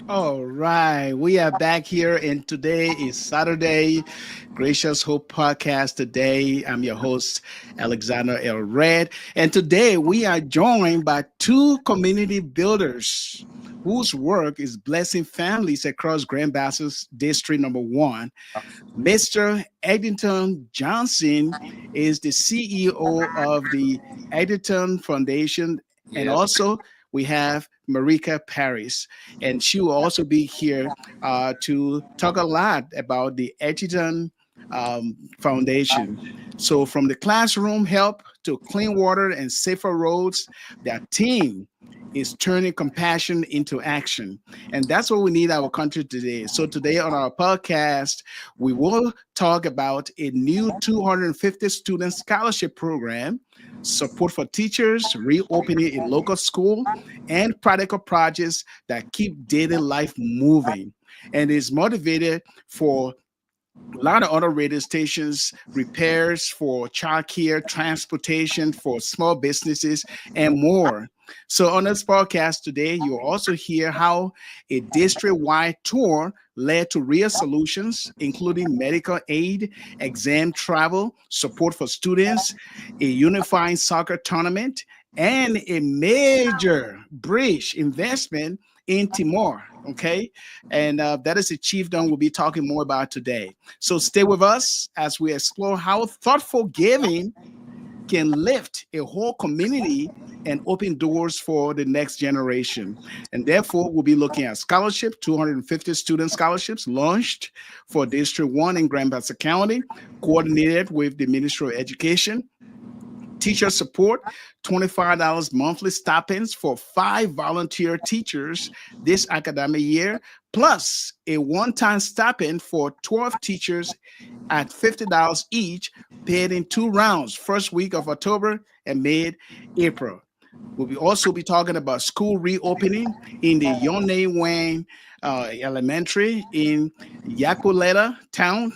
All right, we are back here, and today is Saturday, Gracious Hope Podcast. Today, I'm your host, Alexander L. Red, and today we are joined by two community builders whose work is blessing families across Grand Bassa District Number 1. Mr. Eddington Johnson is the CEO of the Eddington Foundation, and also we have Myrica Paris, and she will also be here to talk a lot about the Eddington Foundation. So, from the classroom help to clean water and safer roads, their team is turning compassion into action. And that's what we need our country today. So today on our podcast, we will talk about a new 250 student scholarship program, support for teachers, reopening a local school, and practical projects that keep daily life moving. And is motivated for a lot of other radio stations, repairs for childcare, transportation for small businesses, and more. So on this podcast today, you'll also hear how a district-wide tour led to real solutions, including medical aid, exam travel, support for students, a unifying soccer tournament, and a major bridge investment in Timor. Okay, and that is the Chief Don will be talking more about today. So stay with us as we explore how thoughtful giving can lift a whole community and open doors for the next generation. And therefore, we'll be looking at scholarship, 250 student scholarships launched for District 1 in Grand Bassa County, coordinated with the Ministry of Education. Teacher support, $25 monthly stipends for 5 volunteer teachers this academic year, plus a one-time stipend for 12 teachers at $50 each, paid in 2 rounds, first week of October and mid-April. We'll also be talking about school reopening in the Yone Wang Elementary in Yakuleta Town.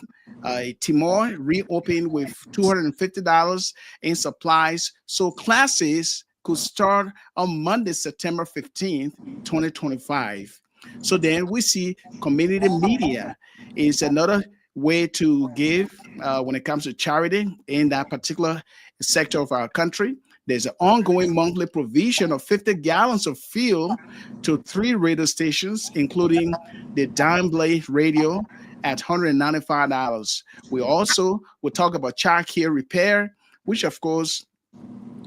Timor reopened with $250 in supplies, so classes could start on Monday, September 15th, 2025. So then we see community media is another way to give when it comes to charity in that particular sector of our country. There's an ongoing monthly provision of 50 gallons of fuel to 3 radio stations, including the Dime Blade Radio at $195. We also will talk about child care repair, which of course,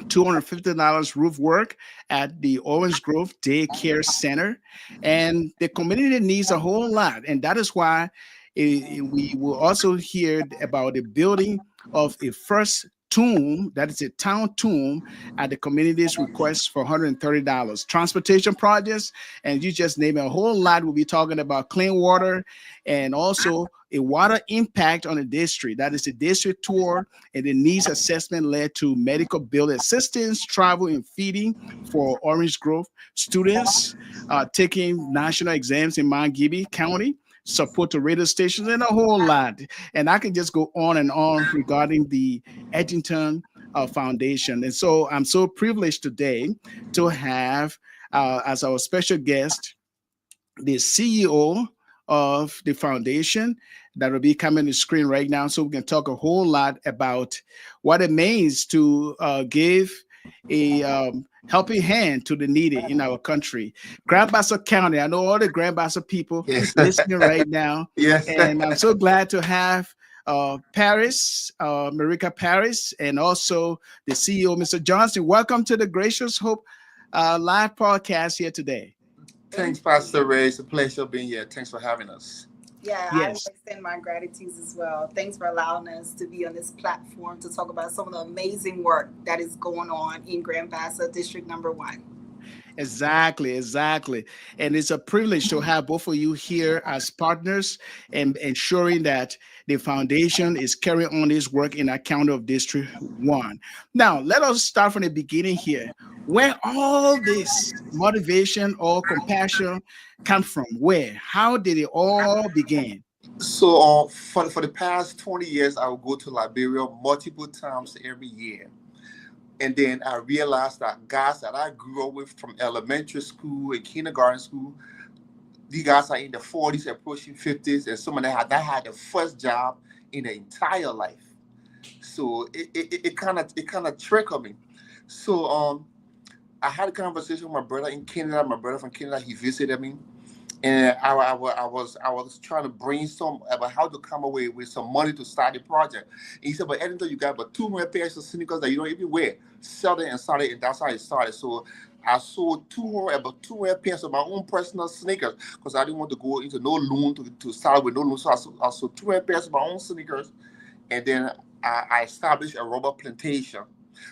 $250 roof work at the Orange Grove Daycare Center. And the community needs a whole lot. And that is why we will also hear about the building of a first tomb, that is a town tomb, at the community's request for $130. Transportation projects, and you just name it, a whole lot. We'll be talking about clean water and also a water impact on the district. That is a district tour, and the needs assessment led to medical bill assistance, travel and feeding for Orange Grove students taking national exams in Mount Gibby County, support to radio stations, and a whole lot. And I can just go on and on regarding the Eddington Foundation. And so I'm so privileged today to have as our special guest the CEO of the foundation that will be coming to screen right now. So we can talk a whole lot about what it means to give a helping hand to the needy in our country. Grand Bassa County, I know all the Grand Bassa people Yes. listening right now. Yes. And I'm so glad to have Paris, Myrica Paris, and also the CEO, Mr. Johnson. Welcome to the Gracious Hope live podcast here today. Thanks, Pastor Ray. It's a pleasure being here. Thanks for having us. Yeah, Yes. I extend my gratitude as well. Thanks for allowing us to be on this platform to talk about some of the amazing work that is going on in Grand Bassa District Number 1. Exactly. And it's a privilege to have both of you here as partners and ensuring that the foundation is carrying on this work in our county of District 1. Now, let us start from the beginning here. Where all this motivation or compassion come from? Where? How did it all begin? So for the past 20 years, I would go to Liberia multiple times every year. And then I realized that guys that I grew up with from elementary school and kindergarten school, these guys are in the 40s, approaching 50s, and some of them had the first job in their entire life. So it kind of trickled me. So I had a conversation with my brother in Canada. My brother from Canada, he visited me, and I was trying to brainstorm about how to come away with some money to start the project. And he said, "But Eddington, you got about 200 pairs of sneakers that you don't even wear. Sell it and start it," and that's how it started. So I sold about 200 pairs of my own personal sneakers because I didn't want to go into no loan to start with no loan. So I sold 200 pairs of my own sneakers, and then I established a rubber plantation.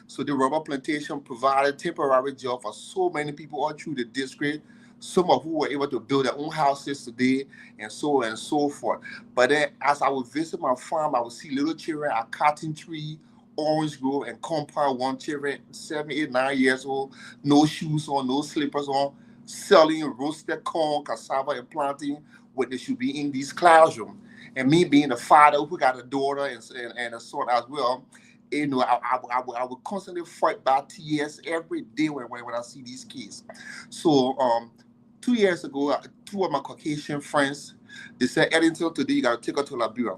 So the rubber plantation provided temporary job for so many people all through the district, some of who were able to build their own houses today, and so on and so forth. But then as I would visit my farm, I would see little children at Cotton Tree, Orange Grove, and Compound 1 children, 7, 8, 9 years old, no shoes on, no slippers on, selling roasted corn, cassava, and planting when they should be in these classrooms. And me being a father who got a daughter and a son as well, you know, I would constantly fight back tears every day when I see these kids. So 2 years ago, two of my Caucasian friends, they said, "Eddington, today you gotta take her to Liberia.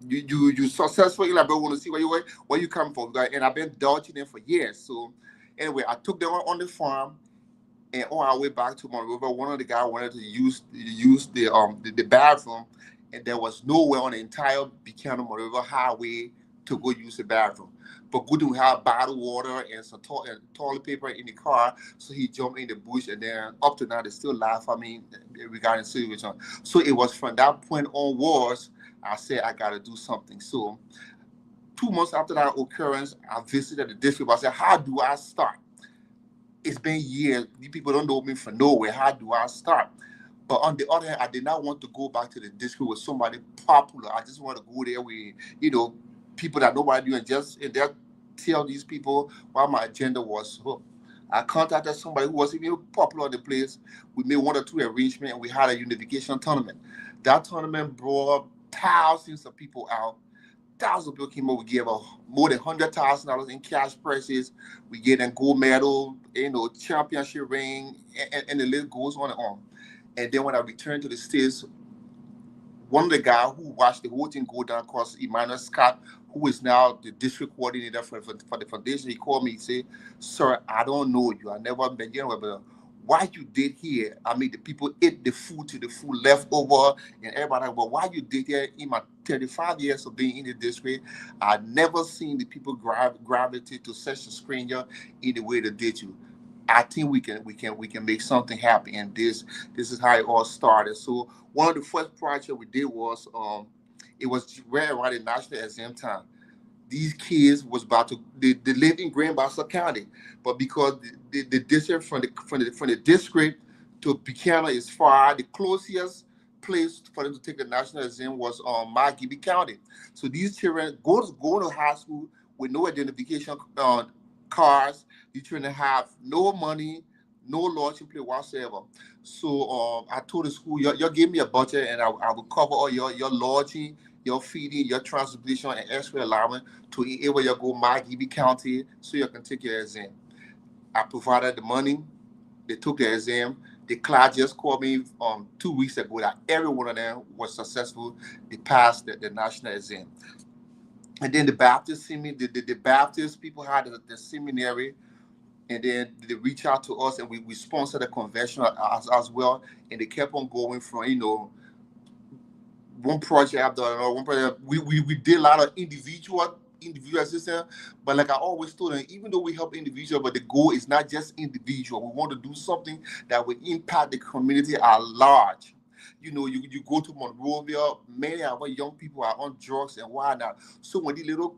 You successful in Liberia, want to see where you come from." And I've been dodging them for years. So anyway, I took them on the farm, and on our way back to Monrovia, one of the guys wanted to use the bathroom, and there was nowhere on the entire Buchanan Monrovia highway to go use the bathroom. But good to have bottled water and some toilet paper in the car. So he jumped in the bush, and then up to now they still laugh at me regarding the situation. So it was from that point onwards, I said I gotta do something. So 2 months after that occurrence, I visited the district. I said, "How do I start? It's been years. These people don't know me from nowhere. How do I start?" But on the other hand, I did not want to go back to the district with somebody popular. I just want to go there with, people that nobody knew and just tell these people what my agenda was. So I contacted somebody who was even popular in the place. We made 1 or 2 arrangements, and we had a unification tournament. That tournament brought thousands of people out. Thousands of people came up. We gave more than $100,000 in cash prizes. We gave them gold medal, championship ring, and the list goes on and on. And then when I returned to the States, one of the guys who watched the whole thing go down, across Emmanuel Scott, who is now the district coordinator for the foundation, he called me and said, "Sir, I don't know you. I never met you, but what you did here, I mean, the people ate the food till the food left over, and everybody, but what you did here in my 35 years of being in the district, I never seen the people gravitate to such a stranger in the way they did you. I think we can make something happen." And this is how it all started. So one of the first projects we did was it was right around the national exam time. these kids was about to they lived in Grand Bassa County, but because the distance from the district to Buchanan is far, the closest place for them to take the national exam was Margibi County. So these children go to high school with no identification cards. These children have no money, no lodging place whatsoever. So I told the school, you give me a budget and I will cover all your lodging, your feeding, your transportation, and extra allowance to enable you go Margibi County so you can take your exam. I provided the money. They took the exam. The class just called me 2 weeks ago that every one of them was successful. They passed the national exam. And then the Baptist the Baptist people had the seminary, and then they reached out to us, and we sponsored the convention as well. And they kept on going from, one project after another. One project. We did a lot of individual assistance, but like I always told them, even though we help individual, but the goal is not just individual. We want to do something that will impact the community at large. You go to Monrovia, many of our young people are on drugs and whatnot. So when these little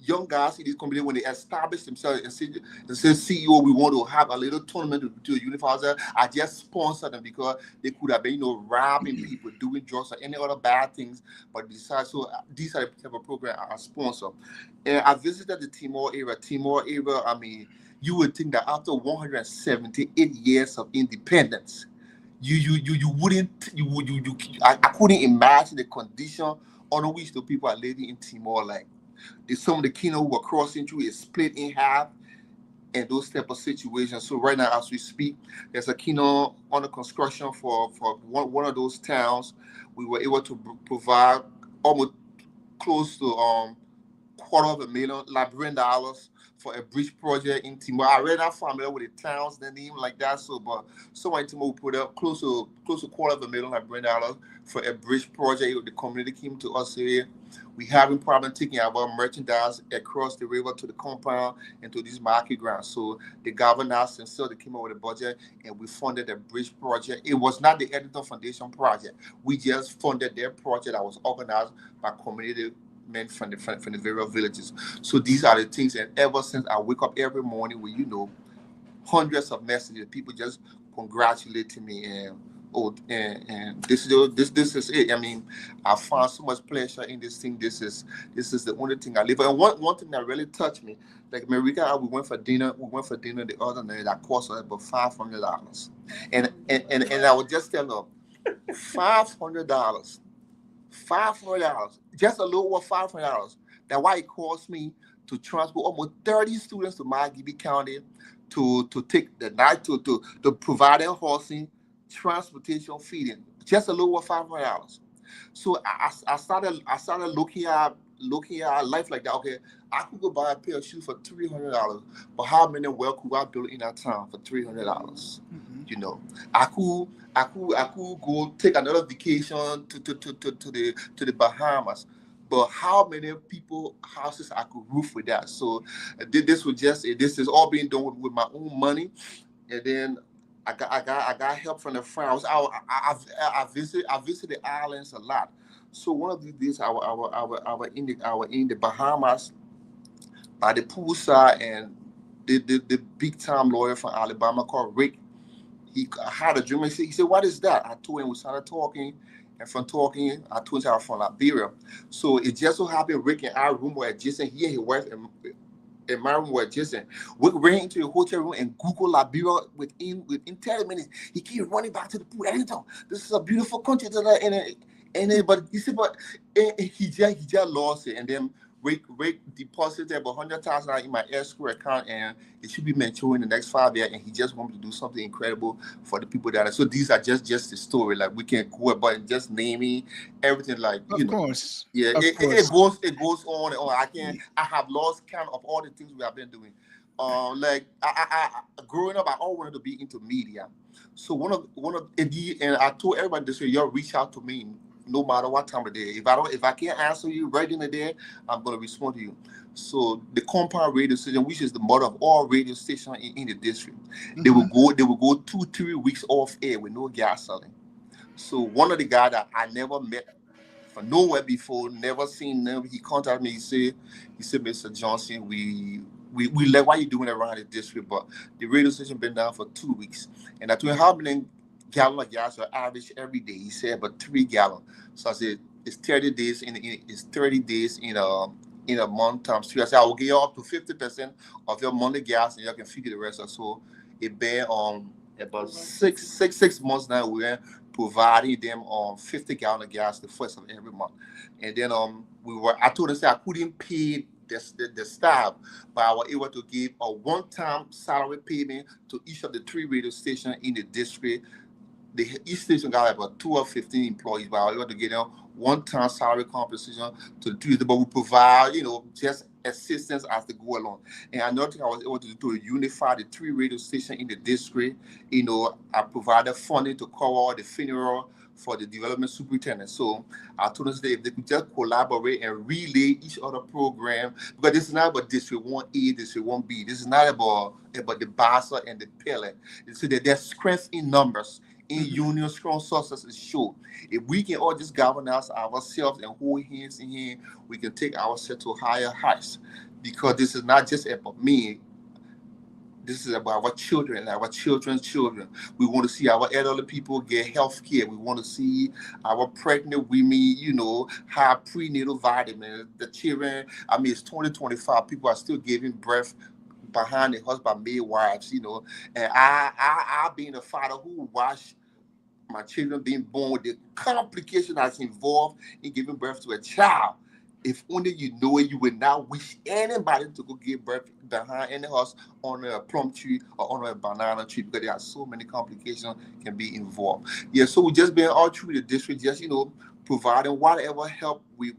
young guys in this community, when they establish themselves and say, CEO, we want to have a little tournament to a university, I just sponsor them because they could have been, robbing people, doing drugs or any other bad things. But besides, so these are the type of program I sponsor. And I visited the Timor area. I mean, you would think that after 178 years of independence, I couldn't imagine the condition under which the people are living in Timor like. Some of the Kino who are crossing through is split in half, and those type of situations. So right now, as we speak, there's a Kino under construction for one of those towns. We were able to provide almost close to $250,000 Liberian dollars for a bridge project in Timor. I really not familiar with the towns, the name like that. So, but someone in Timor put up close to $250,000 Liberian dollars for a bridge project. The community came to us here. We having problem taking our merchandise across the river to the compound and to these market grounds. So the governor sincerely came up with a budget, and we funded the bridge project. It was not the Eddington Foundation project. We just funded their project that was organized by community men from the various villages. So these are the things, and ever since I wake up every morning with hundreds of messages, people just congratulating me, and this is it. I mean, I found so much pleasure in this thing. This is the only thing I live for. And one thing that really touched me, like Myrica, we went for dinner the other night that cost us about $500, and I would just tell them $500. Just a little over $500. That's why it cost me to transport almost 30 students to Margibi County to take the night to provide them housing, transportation, feeding. Just a little over $500. So I started looking at life like that. Okay, I could go buy a pair of shoes for $300, but how many well could I build in that town for $300? Mm-hmm. I could go take another vacation to the Bahamas, but how many people houses I could roof with that? So this is all being done with my own money, and then I got help from the friends. I visit the islands a lot. So one of these days, I was in the Bahamas by the poolside, and the big time lawyer from Alabama called Rick. He had a dream. He said, "What is that?" I told him. We started talking, and from talking, I told him I was from Liberia. So it just so happened Rick and our room were adjacent. He and his wife and my room were adjacent. We ran into the hotel room and Google Liberia within 30 minutes. He kept running back to the pool. Eddington, this is a beautiful country. But he said, but he just lost it. And then Rick deposited about $100,000 in my escrow account, and it should be maturing in the next 5 years. And he just wanted to do something incredible for the people that are. So these are just the story. Like, we can go about and just naming everything. Like, of course, yeah, it goes on and on. I have lost count of all the things we have been doing. Like I growing up, I always wanted to be into media. So one of and I told everybody this way: y'all reach out to me no matter what time of day. If I can't answer you right in the day, I'm gonna respond to you. So the compound radio station, which is the mother of all radio stations in the district, they will go 2-3 weeks off air with no gas selling. So one of the guys that I never met from nowhere before, never seen him. He contacted me. He said, Mr. Johnson, we like what you doing around the district, but the radio station been down for 2 weeks. And I told him how many gallon of gas are average every day. He said about 3 gallon. So I said it's 30 days it's 30 days in a month times 3. I said I will give you up to 50% of your monthly gas and you can figure the rest. So it been about six months now we're providing them 50 gallon of gas the first of every month. And then I told them I couldn't pay the staff, but I was able to give a one-time salary payment to each of the 3 radio stations in the district. Each station got about 2 or 15 employees, but I was able to get them one-time salary compensation to the 3. But we provide, just assistance as they go along. And another thing I was able to do to unify the 3 radio stations in the district, I provided funding to cover the funeral for the development superintendent. So I told them if they could just collaborate and relay each other program, because this is not about District 1A, District 1B. This is not about the Bassa and the Pele. So that there's strength in numbers. In union, strong success is sure. If we can all just galvanize ourselves and hold hands in hand, we can take ourselves to higher heights. Because this is not just about me. This is about our children and our children's children. We want to see our elderly people get health care. We want to see our pregnant women, have prenatal vitamins. The children, it's 2025. People are still giving birth behind the husband midwives, and I being a father who watched my children being born, the complication that's involved in giving birth to a child. If only you know it, you would not wish anybody to go give birth behind any house on a plum tree or on a banana tree, because there are so many complications can be involved. Yeah, so we just been all through the district, just providing whatever help we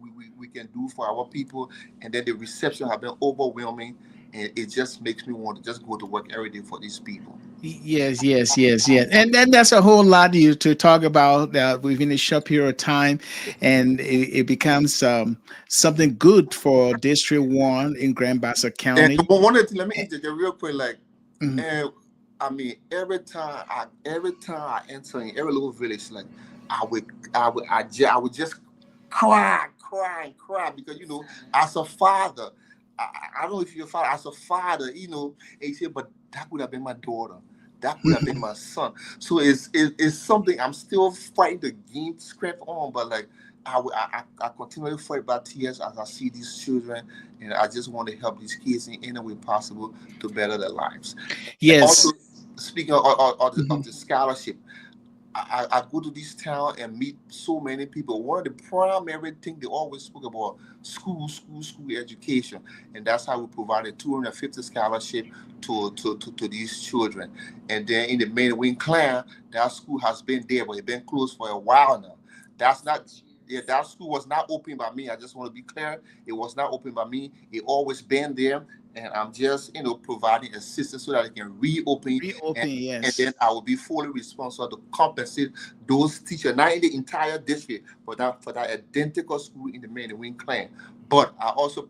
can do for our people, and then the reception have been overwhelming. And it just makes me want to just go to work every day for these people. Yes. And then that's a whole lot to talk about within a short period of time. And it becomes something good for District 1 in Grand Bassa County. And let me interject real quick. Every time I enter in every little village, like I would just cry, because as a father, I don't know if you're a father. As a father, and you say, but that would have been my daughter. That would have been my son. So it's something I'm still fighting to gain strength on. But I continue to fight by tears as I see these children, and I just want to help these kids in any way possible to better their lives. Yes. And also, speaking of the scholarship, I go to this town and meet so many people. One of the primary things they always spoke about, school education. And that's how we provided 250 scholarship to these children. And then in the main wing clan, that school has been there, but it's been closed for a while now. That school was not opened by me. I just want to be clear. It was not opened by me. It always been there. And I'm just, providing assistance so that it can reopen. Yes. And then I will be fully responsible to compensate those teachers, not in the entire district, but for that identical school in the main wing clan. But I also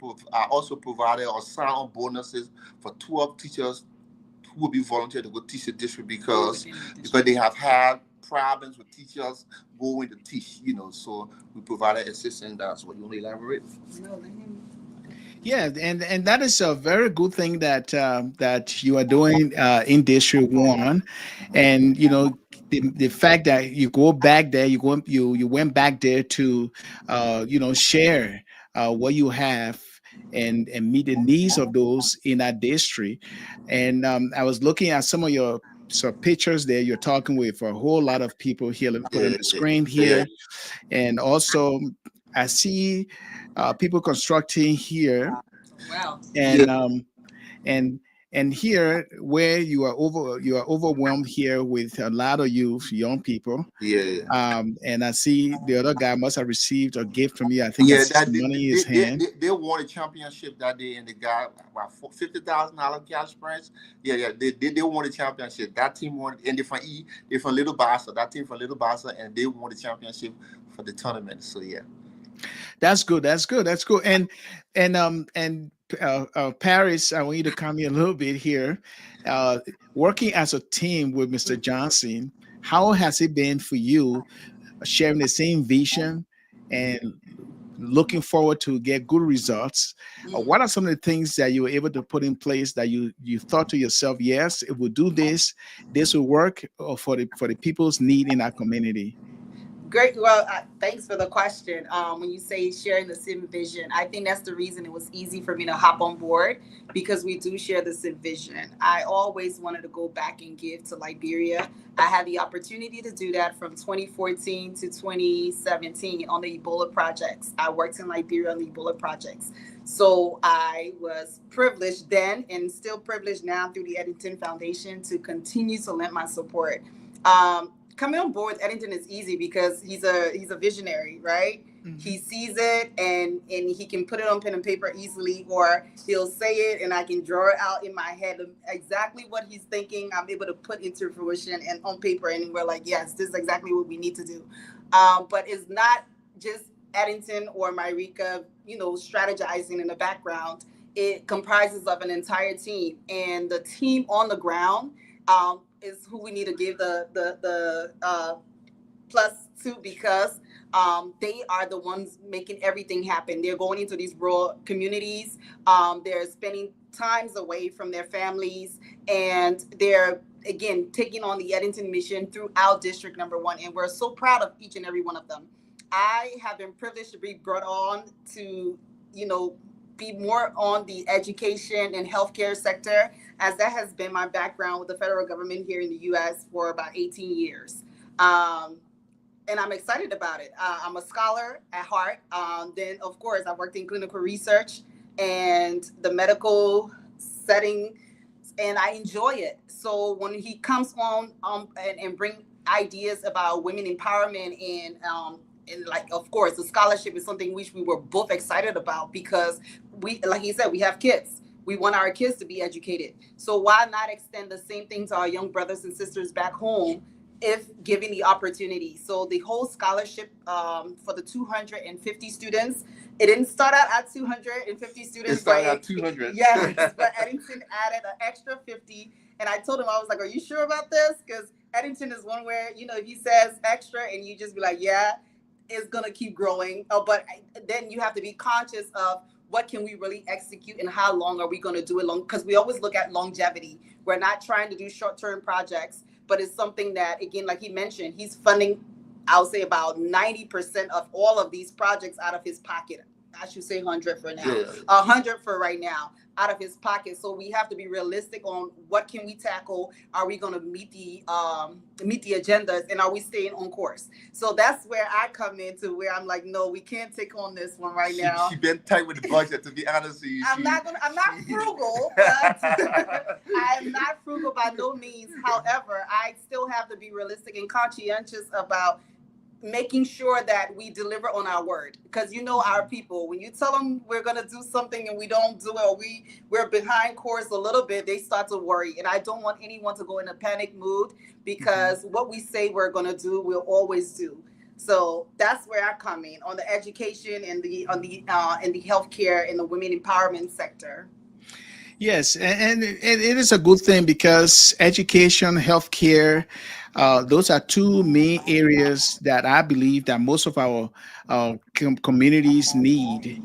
provided or sign-on bonuses for 12 teachers who will be volunteered to go teach the district because they have had problems with teachers going to teach. So we provided assistance. That's what you want to elaborate. Yeah, and that is a very good thing that you are doing in District 1, and the fact that you go back there, you went back there to share what you have and meet the needs of those in that district. And I was looking at some of your pictures there. You're talking with a whole lot of people here. Let me put on the screen here, and also I see people constructing here. Wow. And here where you are overwhelmed here with a lot of young people. Yeah. And I see the other guy must have received a gift from you. I think it's money in his hand. They won a championship that day, and they got about $50,000 cash prize. Yeah. They won the championship. That team won, and they're from Little Bassa. That team from Little Bassa, and they won the championship for the tournament. So yeah. That's good. And Paris, I want you to come in a little bit here. Working as a team with Mr. Johnson, how has it been for you sharing the same vision and looking forward to get good results. What are some of the things that you were able to put in place that you thought to yourself, yes, if we do this, this will work for the people's need in our community? Great. Well, thanks for the question. When you say sharing the same vision, I think that's the reason it was easy for me to hop on board, because we do share the same vision. I always wanted to go back and give to Liberia. I had the opportunity to do that from 2014 to 2017 on the Ebola projects. I worked in Liberia on the Ebola projects. So I was privileged then and still privileged now through the Eddington Foundation to continue to lend my support. Coming on board with Eddington is easy because he's a visionary, right? Mm-hmm. He sees it and he can put it on pen and paper easily, or he'll say it and I can draw it out in my head of exactly what he's thinking. I'm able to put into fruition and on paper, and we're like, yes, this is exactly what we need to do. But it's not just Eddington or Myrica, strategizing in the background. It comprises of an entire team, and the team on the ground is who we need to give the plus to, because they are the ones making everything happen. They're going into these rural communities. They're spending times away from their families, and they're, again, taking on the Eddington mission throughout District Number 1. And we're so proud of each and every one of them. I have been privileged to be brought on to, be more on the education and healthcare sector, as that has been my background with the federal government here in the U.S. for about 18 years. And I'm excited about it. I'm a scholar at heart. Then, of course, I worked in clinical research and the medical setting, and I enjoy it. So when he comes on and bring ideas about women empowerment and like, of course, the scholarship is something which we were both excited about, because we, like he said, we have kids. We want our kids to be educated. So why not extend the same thing to our young brothers and sisters back home if given the opportunity? So the whole scholarship for the 250 students, it didn't start out at 250 students. It started at 200. Yes, but Eddington added an extra 50. And I told him, I was like, are you sure about this? Because Eddington is one where, if he says extra and you just be like, yeah, it's going to keep growing. But then you have to be conscious of what can we really execute and how long are we going to do it long? Because we always look at longevity. We're not trying to do short-term projects, but it's something that, again, like he mentioned, he's funding, I'll say about 90% of all of these projects out of his pocket. I should say 100 for now. 100 for right now out of his pocket. So we have to be realistic on what can we tackle. Are we going to meet the agendas, and are we staying on course? So that's where I come into, where I'm like, no, we can't take on this one right now. She been tight with the budget, to be honest with you. I'm not frugal, but I am not frugal by no means. However, I still have to be realistic and conscientious about making sure that we deliver on our word, because our people, when you tell them we're going to do something and we don't do it, or we're behind course a little bit, they start to worry. And I don't want anyone to go in a panic mood, because what we say we're going to do, we'll always do. So that's where I come in on the education and the healthcare and the women empowerment sector. Yes, and it is a good thing, because education, healthcare, those are two main areas that I believe that most of our communities need,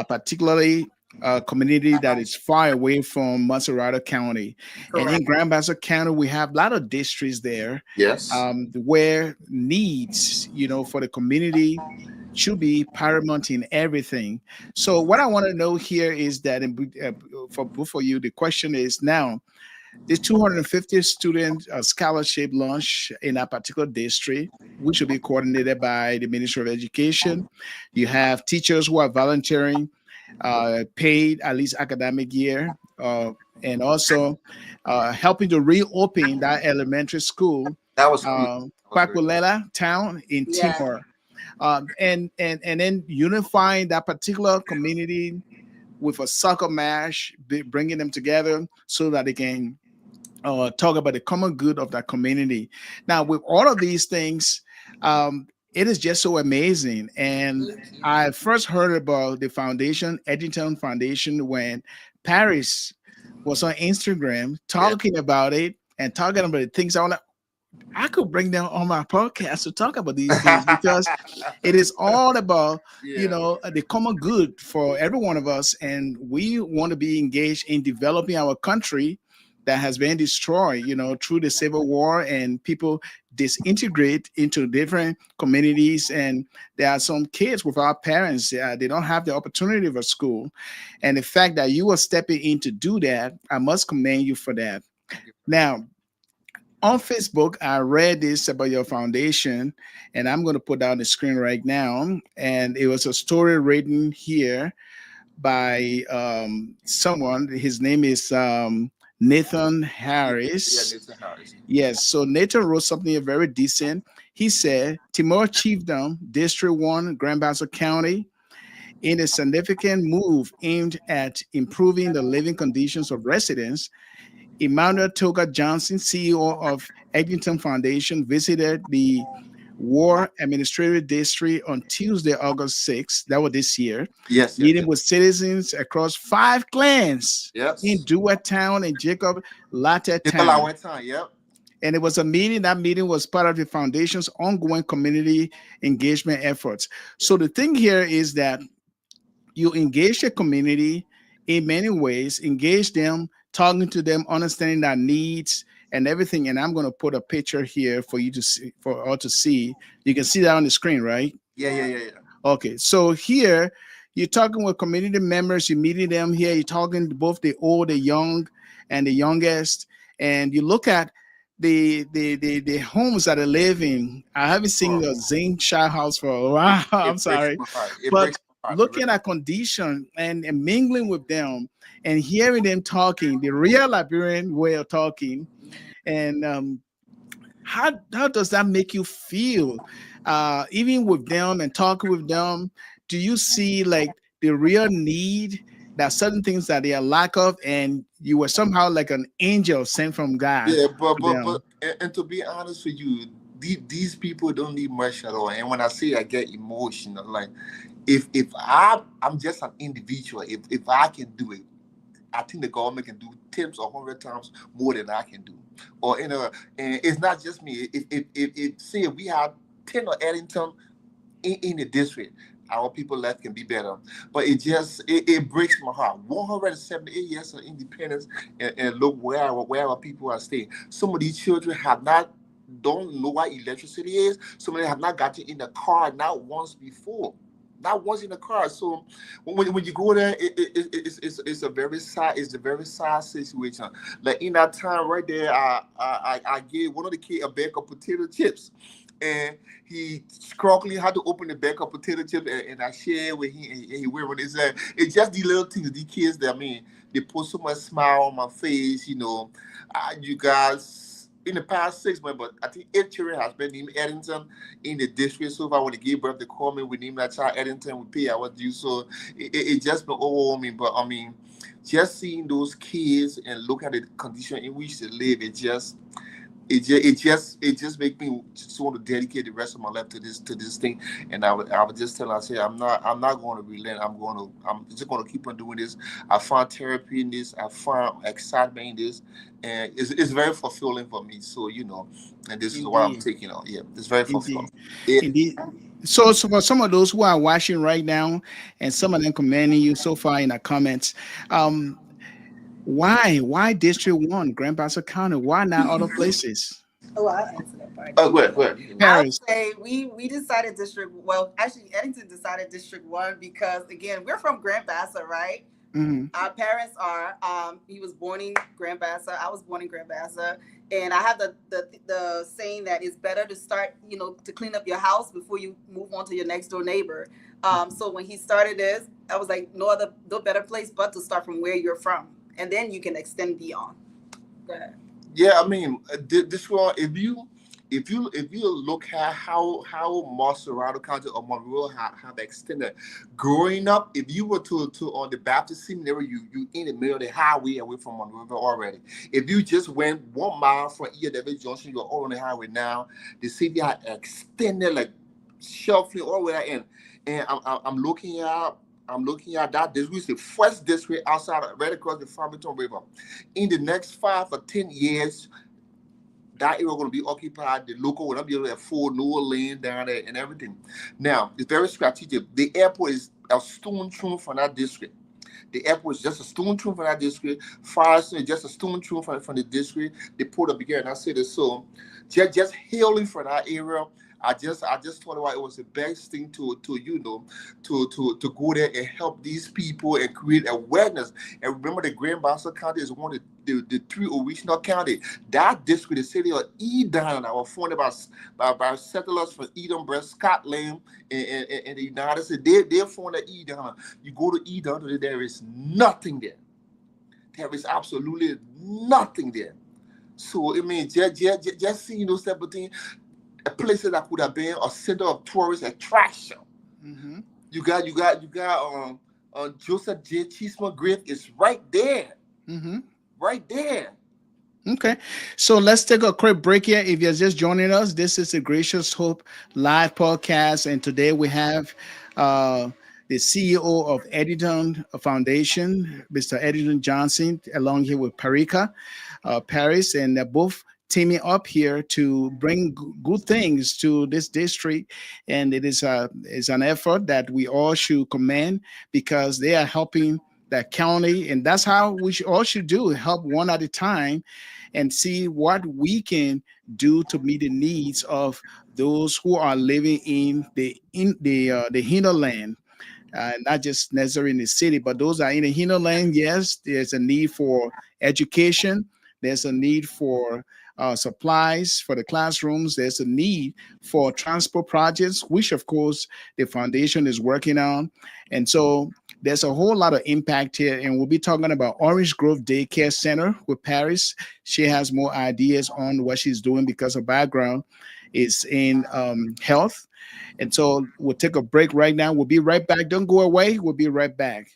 particularly a community that is far away from Myrica County. Correct. And in Grand Bassa County, we have a lot of districts there, yes, where needs, for the community should be paramount in everything. So what I want to know here is that for both of you, the question is now, this 250 student scholarship launch in a particular district, which will be coordinated by the Ministry of Education. You have teachers who are volunteering, paid at least academic year, and also helping to reopen that elementary school, that was Kwakulela town in Timor. And then unifying that particular community with a soccer match, bringing them together so that they can talk about the common good of that community. Now, with all of these things, it is just so amazing. And I first heard about the foundation, Eddington Foundation, when Paris was on Instagram talking about it and talking about the things. I was like, I could bring them on my podcast to talk about these things because it is all about, Yeah. the common good for every one of us. And we want to be engaged in developing our country that has been destroyed, through the Civil War, and people disintegrate into different communities. And there are some kids without parents, they don't have the opportunity for school. And the fact that you are stepping in to do that, I must commend you for that. Thank you. Now, on Facebook, I read this about your foundation, and I'm going to put that on the screen right now. And it was a story written here by someone. His name is Nathan Yeah, Harris. Nathan Harris. Yes, so Nathan wrote something very decent. He said, Timor Chiefdom, District 1, Grand Bassa County, in a significant move aimed at improving the living conditions of residents, Emmanuel Toga Johnson, CEO of Eddington Foundation, visited the War Administrative District on Tuesday, August 6th, that was this year, Yes, yes, meeting yes. with citizens across 5 clans in Yes. Dewar Town and Jacob Latte People I Town. went time. Yep. And it was a meeting. That meeting was part of the foundation's ongoing community engagement efforts. So the thing here is that you engage the community in many ways, engage them, talking to them, understanding their needs and everything. And I'm going to put a picture here for you to see, for all to see. You can see that on the screen, right? Yeah, yeah, yeah, yeah. Okay. So here you're talking with community members, you're meeting them here, you're talking to both the old, the young, and the youngest. And you look at the homes that they live in. I haven't seen a Zane child house for a while. I'm It breaks sorry. my heart. It But breaks my heart. looking at condition and mingling with them and hearing them talking, the real Liberian way of talking, and how does that make you feel? Even with them and talking with them, do you see like the real need? That certain things that they are lack of, and you were somehow like an angel sent from God Yeah, to them. and to be honest with you, these people don't need much at all. And when I say I get emotional, like if I'm just an individual, if I can do it, I think the government can do 10 or 100 times more than I can do. Or and it's not just me. If say we had 10 of Eddington in the district, our people left can be better. But it breaks my heart. 178 years of independence, and look where our people are staying. Some of these children don't know what electricity is. Some of them have not gotten in the car not once before. Not once in the car. So when you go there, it's a very sad situation. Like in that time right there, I gave one of the kids a bag of potato chips, and he struggling how to open the bag of potato chips, and I share with him, and he went with it. It's just these little things, these kids that, I mean, they put so much smile on my face, you guys. In the past 6 months, but I think 8 children has been named Eddington in the district. So far, when they gave birth, they call me, we name that child Eddington, we pay our due. So it just been overwhelming. But I mean, just seeing those kids and look at the condition in which they live, it just makes me just want to dedicate the rest of my life to this thing. And I would just tell her, I say, I'm not going to relent. I'm just going to keep on doing this. I find therapy in this. I find excitement in this, and it's very fulfilling for me. So and this is what I'm Indeed, taking on. Yeah, it's very fulfilling. indeed, Yeah. indeed. So for some of those who are watching right now, and some of them commending you so far in the comments, um, why District 1, Grand Bassa County? Why not other places? Oh, I'll answer that part. Oh, go ahead. I would Paris. say we decided actually Eddington decided District 1 because again, we're from Grand Bassa, right? Mhm. Our parents are. He was born in Grand Bassa. I was born in Grand Bassa, and I have the saying that it's better to start, to clean up your house before you move on to your next door neighbor. So when he started this, I was like, no better place but to start from where you're from, and then you can extend beyond. Go ahead. Yeah, I mean, this one, if you look at how Monserrado County or Monroe have extended, growing up, if you were to on the Baptist seminary, you in the middle of the highway away from Monroe already. If you just went 1 mile from E.W. Junction, you're all on the highway now. The city had extended like shuffling all the way in, and I'm looking at that. This was the first district outside, right across the Farmington River. In the next 5 or 10 years, that area going to be occupied. The local will not be able to afford no lane down there and everything. Now, it's very strategic. The airport is a stone throw from that district. The airport is just a stone throw from that district. Forest is just a stone throw from the district. The port of beginning. I said this. So just hailing from that area. I just thought about it was the best thing to go there and help these people and create awareness. And remember, the Grand Bassa County is one of the three original counties. That district, the city of Edenton, I was founded by settlers from Edinburgh, Scotland, and the United States. They founded Edenton. You go to Edenton, there is nothing there. There is absolutely nothing there. So it means just seeing those type of things. A place that could have been a center of tourist attraction. Mm-hmm. You got Joseph J. Cheeseman grave is right there. Mm-hmm. Right there. Okay, so let's take a quick break here. If you're just joining us, this is the Gracious Hope live podcast, and today we have the CEO of Eddington Foundation, Mr. Eddington Johnson, along here with Myrica, Paris, and they're both teaming up here to bring good things to this district, and it is an effort that we all should commend because they are helping that county, and that's how we all should do, help one at a time and see what we can do to meet the needs of those who are living in the hinterland. Not just necessarily in the city, but those are in the hinterland. Yes, there's a need for education. There's a need for supplies for the classrooms. There's a need for transport projects, which of course the foundation is working on. And so there's a whole lot of impact here. And we'll be talking about Orange Grove Daycare Center with Paris. She has more ideas on what she's doing because her background is in health. And so we'll take a break right now. We'll be right back. Don't go away. We'll be right back.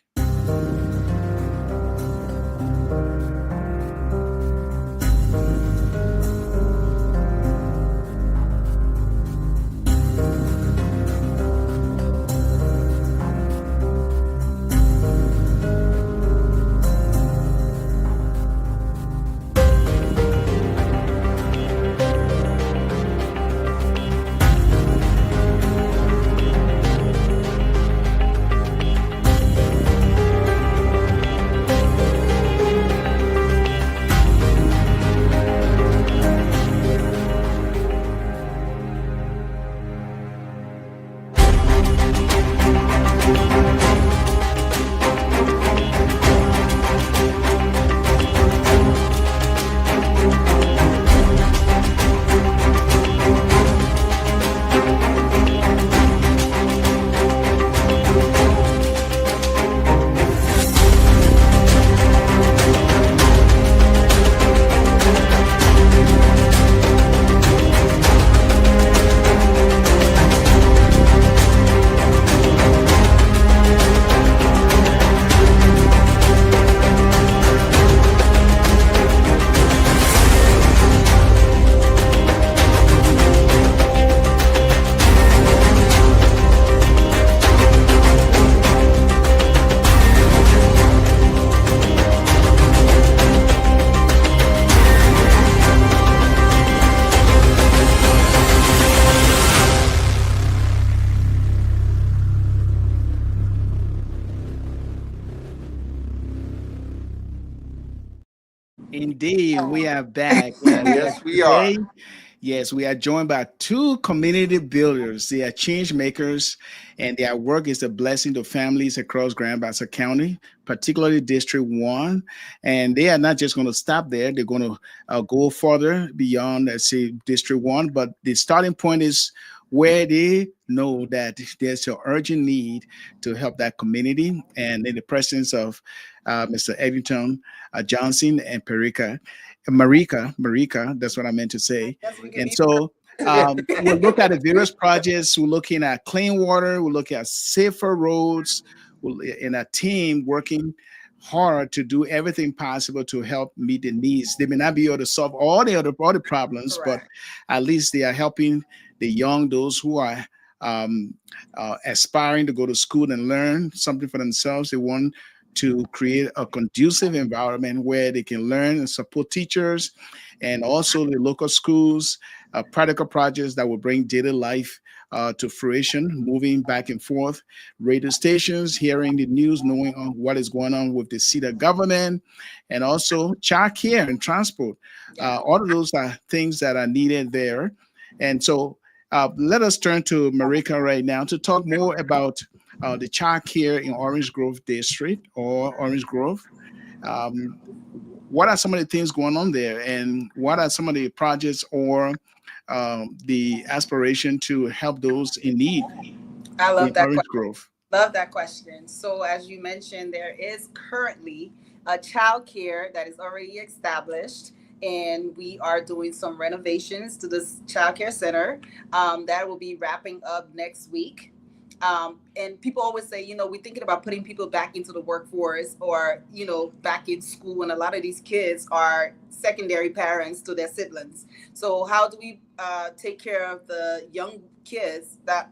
Indeed, we are back. Yes, we are. Yes, we are joined by two community builders. They are change makers, and their work is a blessing to families across Grand Bassa County, particularly District 1. And they are not just going to stop there. They're going to go further beyond, let's say, District 1. But the starting point is where they know that there's an urgent need to help that community. And in the presence of Mr. Eddington Johnson and Myrica, that's what I meant to say. And so we'll look at the various projects. We're looking at clean water. We're looking at safer roads. In a team working hard to do everything possible to help meet the needs. They may not be able to solve all the problems, correct, but at least they are helping the young, those who are aspiring to go to school and learn something for themselves. They want to create a conducive environment where they can learn and support teachers and also the local schools, practical projects that will bring daily life to fruition, moving back and forth, radio stations, hearing the news, knowing what is going on with the city government, and also child care and transport. All of those are things that are needed there. And so let us turn to Myrica right now to talk more about the child care in Orange Grove District or Orange Grove. What are some of the things going on there, and what are some of the projects or the aspiration to help those in need I love in that Orange question. Grove? Love that question. So as you mentioned, there is currently a child care that is already established, and we are doing some renovations to this child care center that will be wrapping up next week. And people always say, we're thinking about putting people back into the workforce or, back in school. And a lot of these kids are secondary parents to their siblings. So how do we take care of the young kids that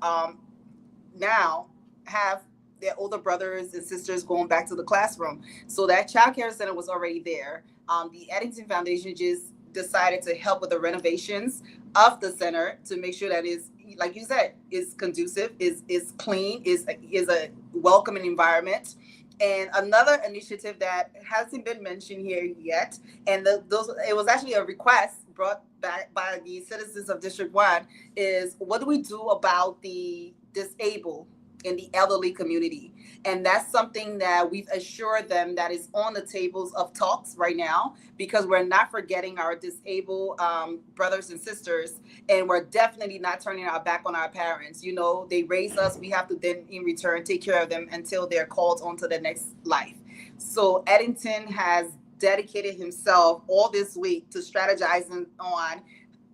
now have their older brothers and sisters going back to the classroom? So that child care center was already there. The Eddington Foundation just decided to help with the renovations of the center to make sure that is, like you said, is conducive, is clean, is a welcoming environment. And another initiative that hasn't been mentioned here yet, and it was actually a request brought back by the citizens of District 1, is what do we do about the disabled in the elderly community? And that's something that we've assured them that is on the tables of talks right now, because we're not forgetting our disabled brothers and sisters, and we're definitely not turning our back on our parents. They raise us, we have to then in return take care of them until they're called on to the next life. So Eddington has dedicated himself all this week to strategizing on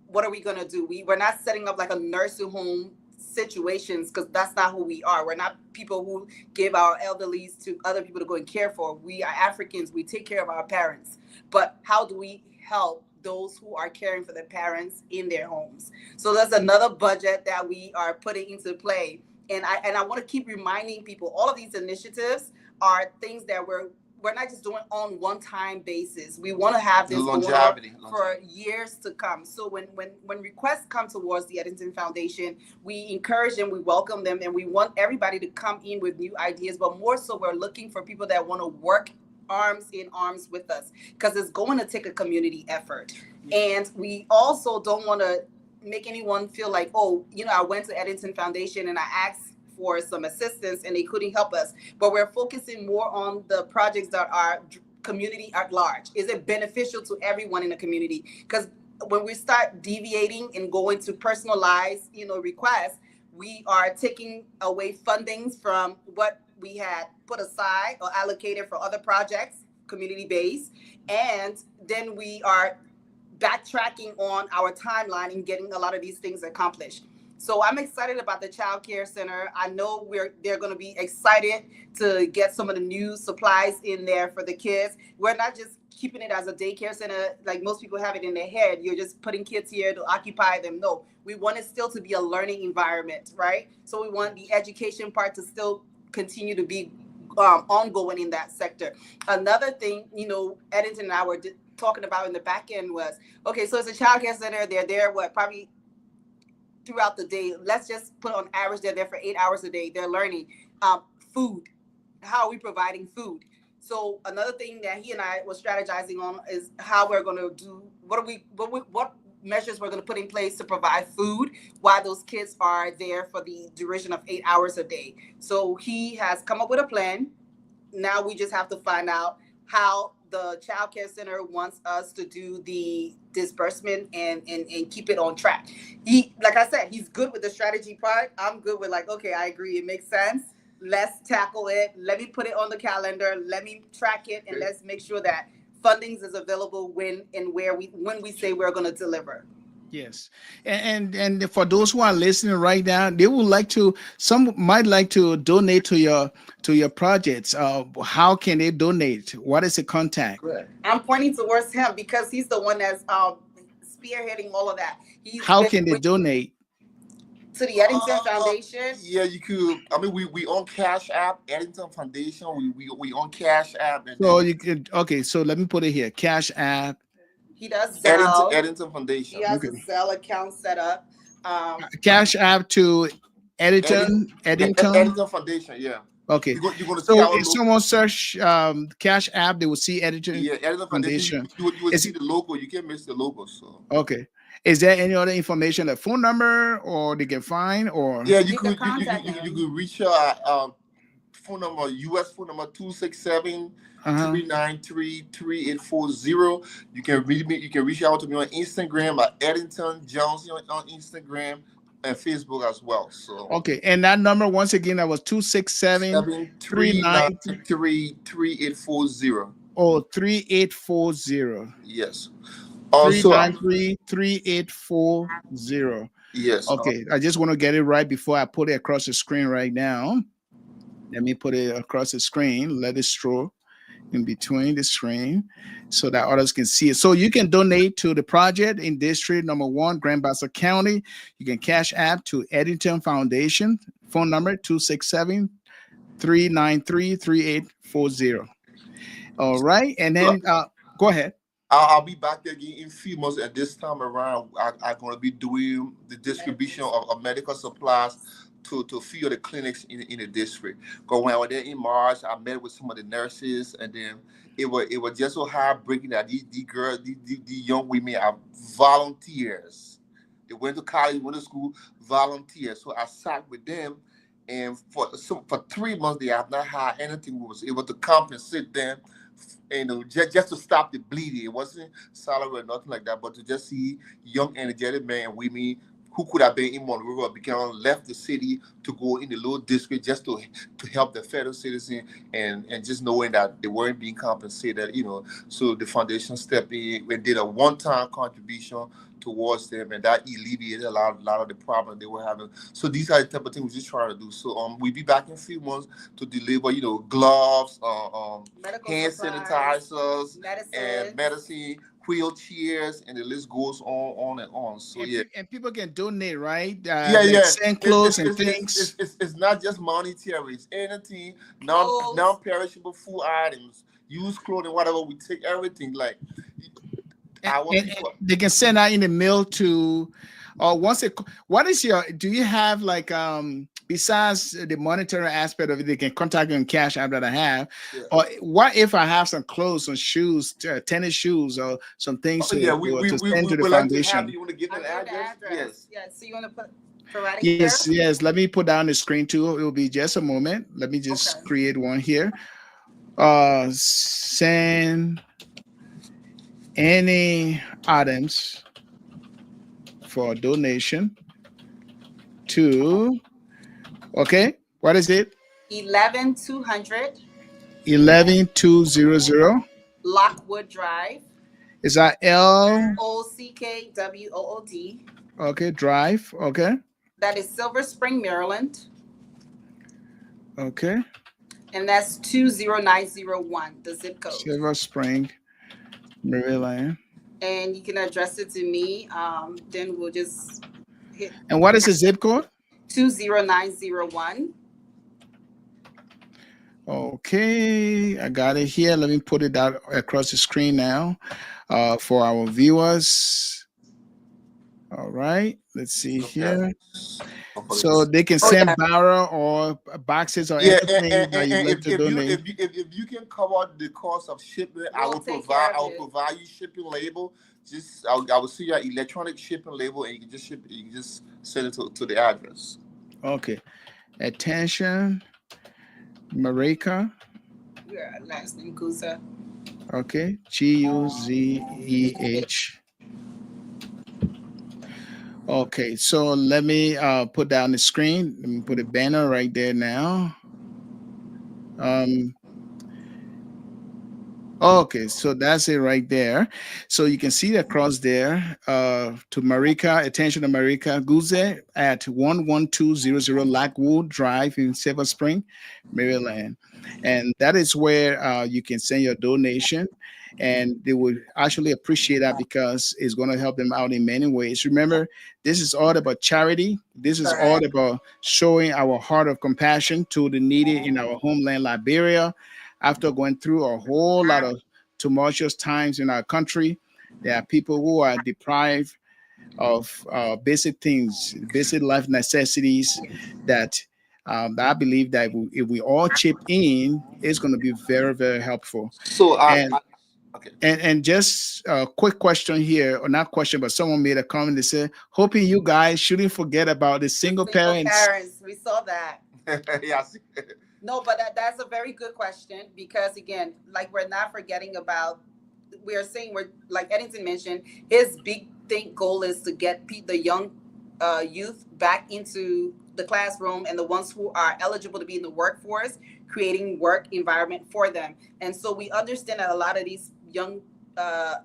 what are we going to do. We're not setting up like a nursing home situations, because that's not who we are. We're not people who give our elderlies to other people to go and care for. We are Africans. We take care of our parents. But how do we help those who are caring for their parents in their homes? So that's another budget that we are putting into play. And I want to keep reminding people, all of these initiatives are things that we're not just doing on one-time basis. We want to have this longevity for years to come. So when requests come towards the Eddington Foundation, we encourage them, we welcome them, and we want everybody to come in with new ideas. But more so, we're looking for people that want to work arms in arms with us, because it's going to take a community effort. And we also don't want to make anyone feel like, I went to Eddington Foundation and I asked for some assistance and they couldn't help us. But we're focusing more on the projects that are community at large. Is it beneficial to everyone in the community? Because when we start deviating and going to personalized, requests, we are taking away fundings from what we had put aside or allocated for other projects, community-based, and then we are backtracking on our timeline and getting a lot of these things accomplished. So I'm excited about the child care center. I know they're going to be excited to get some of the new supplies in there for the kids. We're not just keeping it as a daycare center like most people have it in their head. You're just putting kids here to occupy them. No, we want it still to be a learning environment, right? So we want the education part to still continue to be ongoing in that sector. Another thing, Eddington and I were talking about in the back end was, okay, so it's a child care center. They're there, probably throughout the day. Let's just put on average they're there for 8 hours a day. They're learning food. How are we providing food? So another thing that he and I were strategizing on is how we're going to do what measures we're going to put in place to provide food while those kids are there for the duration of 8 hours a day. So he has come up with a plan. Now we just have to find out how the child care center wants us to do the disbursement and keep it on track. He, like I said, he's good with the strategy part. I'm good with okay, I agree. It makes sense. Let's tackle it. Let me put it on the calendar. Let me track it, and let's make sure that fundings is available when we say we're going to deliver. Yes. And for those who are listening right now, they would like to, some might like to donate to your projects. How can they donate? What is the contact? I'm pointing towards him because he's the one that's spearheading all of that. How can they donate? To the Eddington Foundation? Yeah, you could. I mean, we on Cash App, Eddington Foundation. We on Cash App, and So then you could, okay, so let me put it here. Cash App. He does Zelle. Eddington Foundation. He has Okay. a Zelle account set up. Cash App to Eddington Eddington Foundation, yeah. Okay. You're going to see So our if logo. someone search Cash App, they will see Eddington Yeah, Eddington Foundation. You will see the logo. You can't miss the logo. So okay. Is there any other information, a phone number, or they can find, or yeah, You could contact you him. could reach our phone number, US phone number 267 393 3840. You can read me. You can reach out to me on Instagram at Eddington Jones on Instagram and Facebook as well. So okay. And that number once again, that was 267 393 3840. or 3840. Yes. Also, 393 3840. yes. Okay. I just want to get it right before I put it across the screen right now. Let me put it across the screen. Let it stroll in between the screen so that others can see it. So you can donate to the project in District Number 1, Grand Bassa County. You can Cash App to Eddington Foundation. Phone number 267 393 3840. All right. And then go ahead. I'll be back again in a few months. At this time around, I'm going to be doing the distribution of medical supplies to a few of the clinics in the district. Because when I was there in March, I met with some of the nurses, and then it was just so heartbreaking that these girls, these young women are volunteers. They went to college, went to school, volunteers. So I sat with them, and for 3 months they have not had anything. We was able to compensate them. And just to stop the bleeding. It wasn't salary or nothing like that, but to just see young, energetic men and women who could have been in Monroe become left the city to go in the little district just to help the federal citizen and just knowing that they weren't being compensated, So the foundation stepped in and did a one-time contribution towards them, and that alleviated a lot of the problem they were having. So these are the type of things we're just trying to do. So we'll be back in a few months to deliver, gloves, hand sanitizers, and medicine, wheelchairs, and the list goes on and on. So and people can donate, right? Send clothes and things. It's not just monetary. It's anything non-perishable food items, used clothing, whatever. We take everything. Like and they can send out in the mail to. What is do you have like besides the monetary aspect of it, they can contact you on Cash App that I have, or what if I have some clothes, some shoes, tennis shoes, or some things to send to the foundation? You want to give an address? Yes. So you want to provide it? Yes. Let me put down the screen too. It will be just a moment. Let me just create one here. Send any items for donation to, what is it? 11200 11200 Lockwood Drive. Is that Ockwood? Okay, Drive. Okay. That is Silver Spring, Maryland. Okay. And that's 20901, the zip code. Silver Spring, Maryland. And you can address it to me. Then we'll just hit. And what is the zip code? 20901. Okay, I got it here. Let me put it out across the screen now for our viewers. All right, let's see here. So they can send barrel or boxes or anything that you like to donate. If you can cover the cost of shipping, I will provide you shipping label. I will see your electronic shipping label, and you can just ship it. You can just send it to the address. Okay. Attention, Myrica. Yeah, last name Guzeh. Okay, Guzeh. Okay, so let me put down the screen. Let me put a banner right there now. Okay, so that's it right there. So you can see the cross there to Myrica, attention to Myrica, Guzeh at 11200 Lockwood Drive in Silver Spring, Maryland. And that is where you can send your donation. and they would actually appreciate that because it's going to help them out in many ways. Remember, this is all about charity. This is all Correct. about showing our heart of compassion to the needy in our homeland, Liberia. After going through a whole lot of tumultuous times in our country, there are people who are deprived of basic things, basic life necessities that I believe that if we all chip in, it's going to be very, very helpful. So And okay. and just a quick question here, or not question, but someone made a comment. They said, hoping you guys shouldn't forget about the The single single parents. parents, we saw that. Yes. No, but that's a very good question because again, like we're not forgetting about. We are saying we're like Eddington mentioned. His big thing goal is to get the young youth back into the classroom and the ones who are eligible to be in the workforce, creating work environment for them. And so we understand that a lot of these young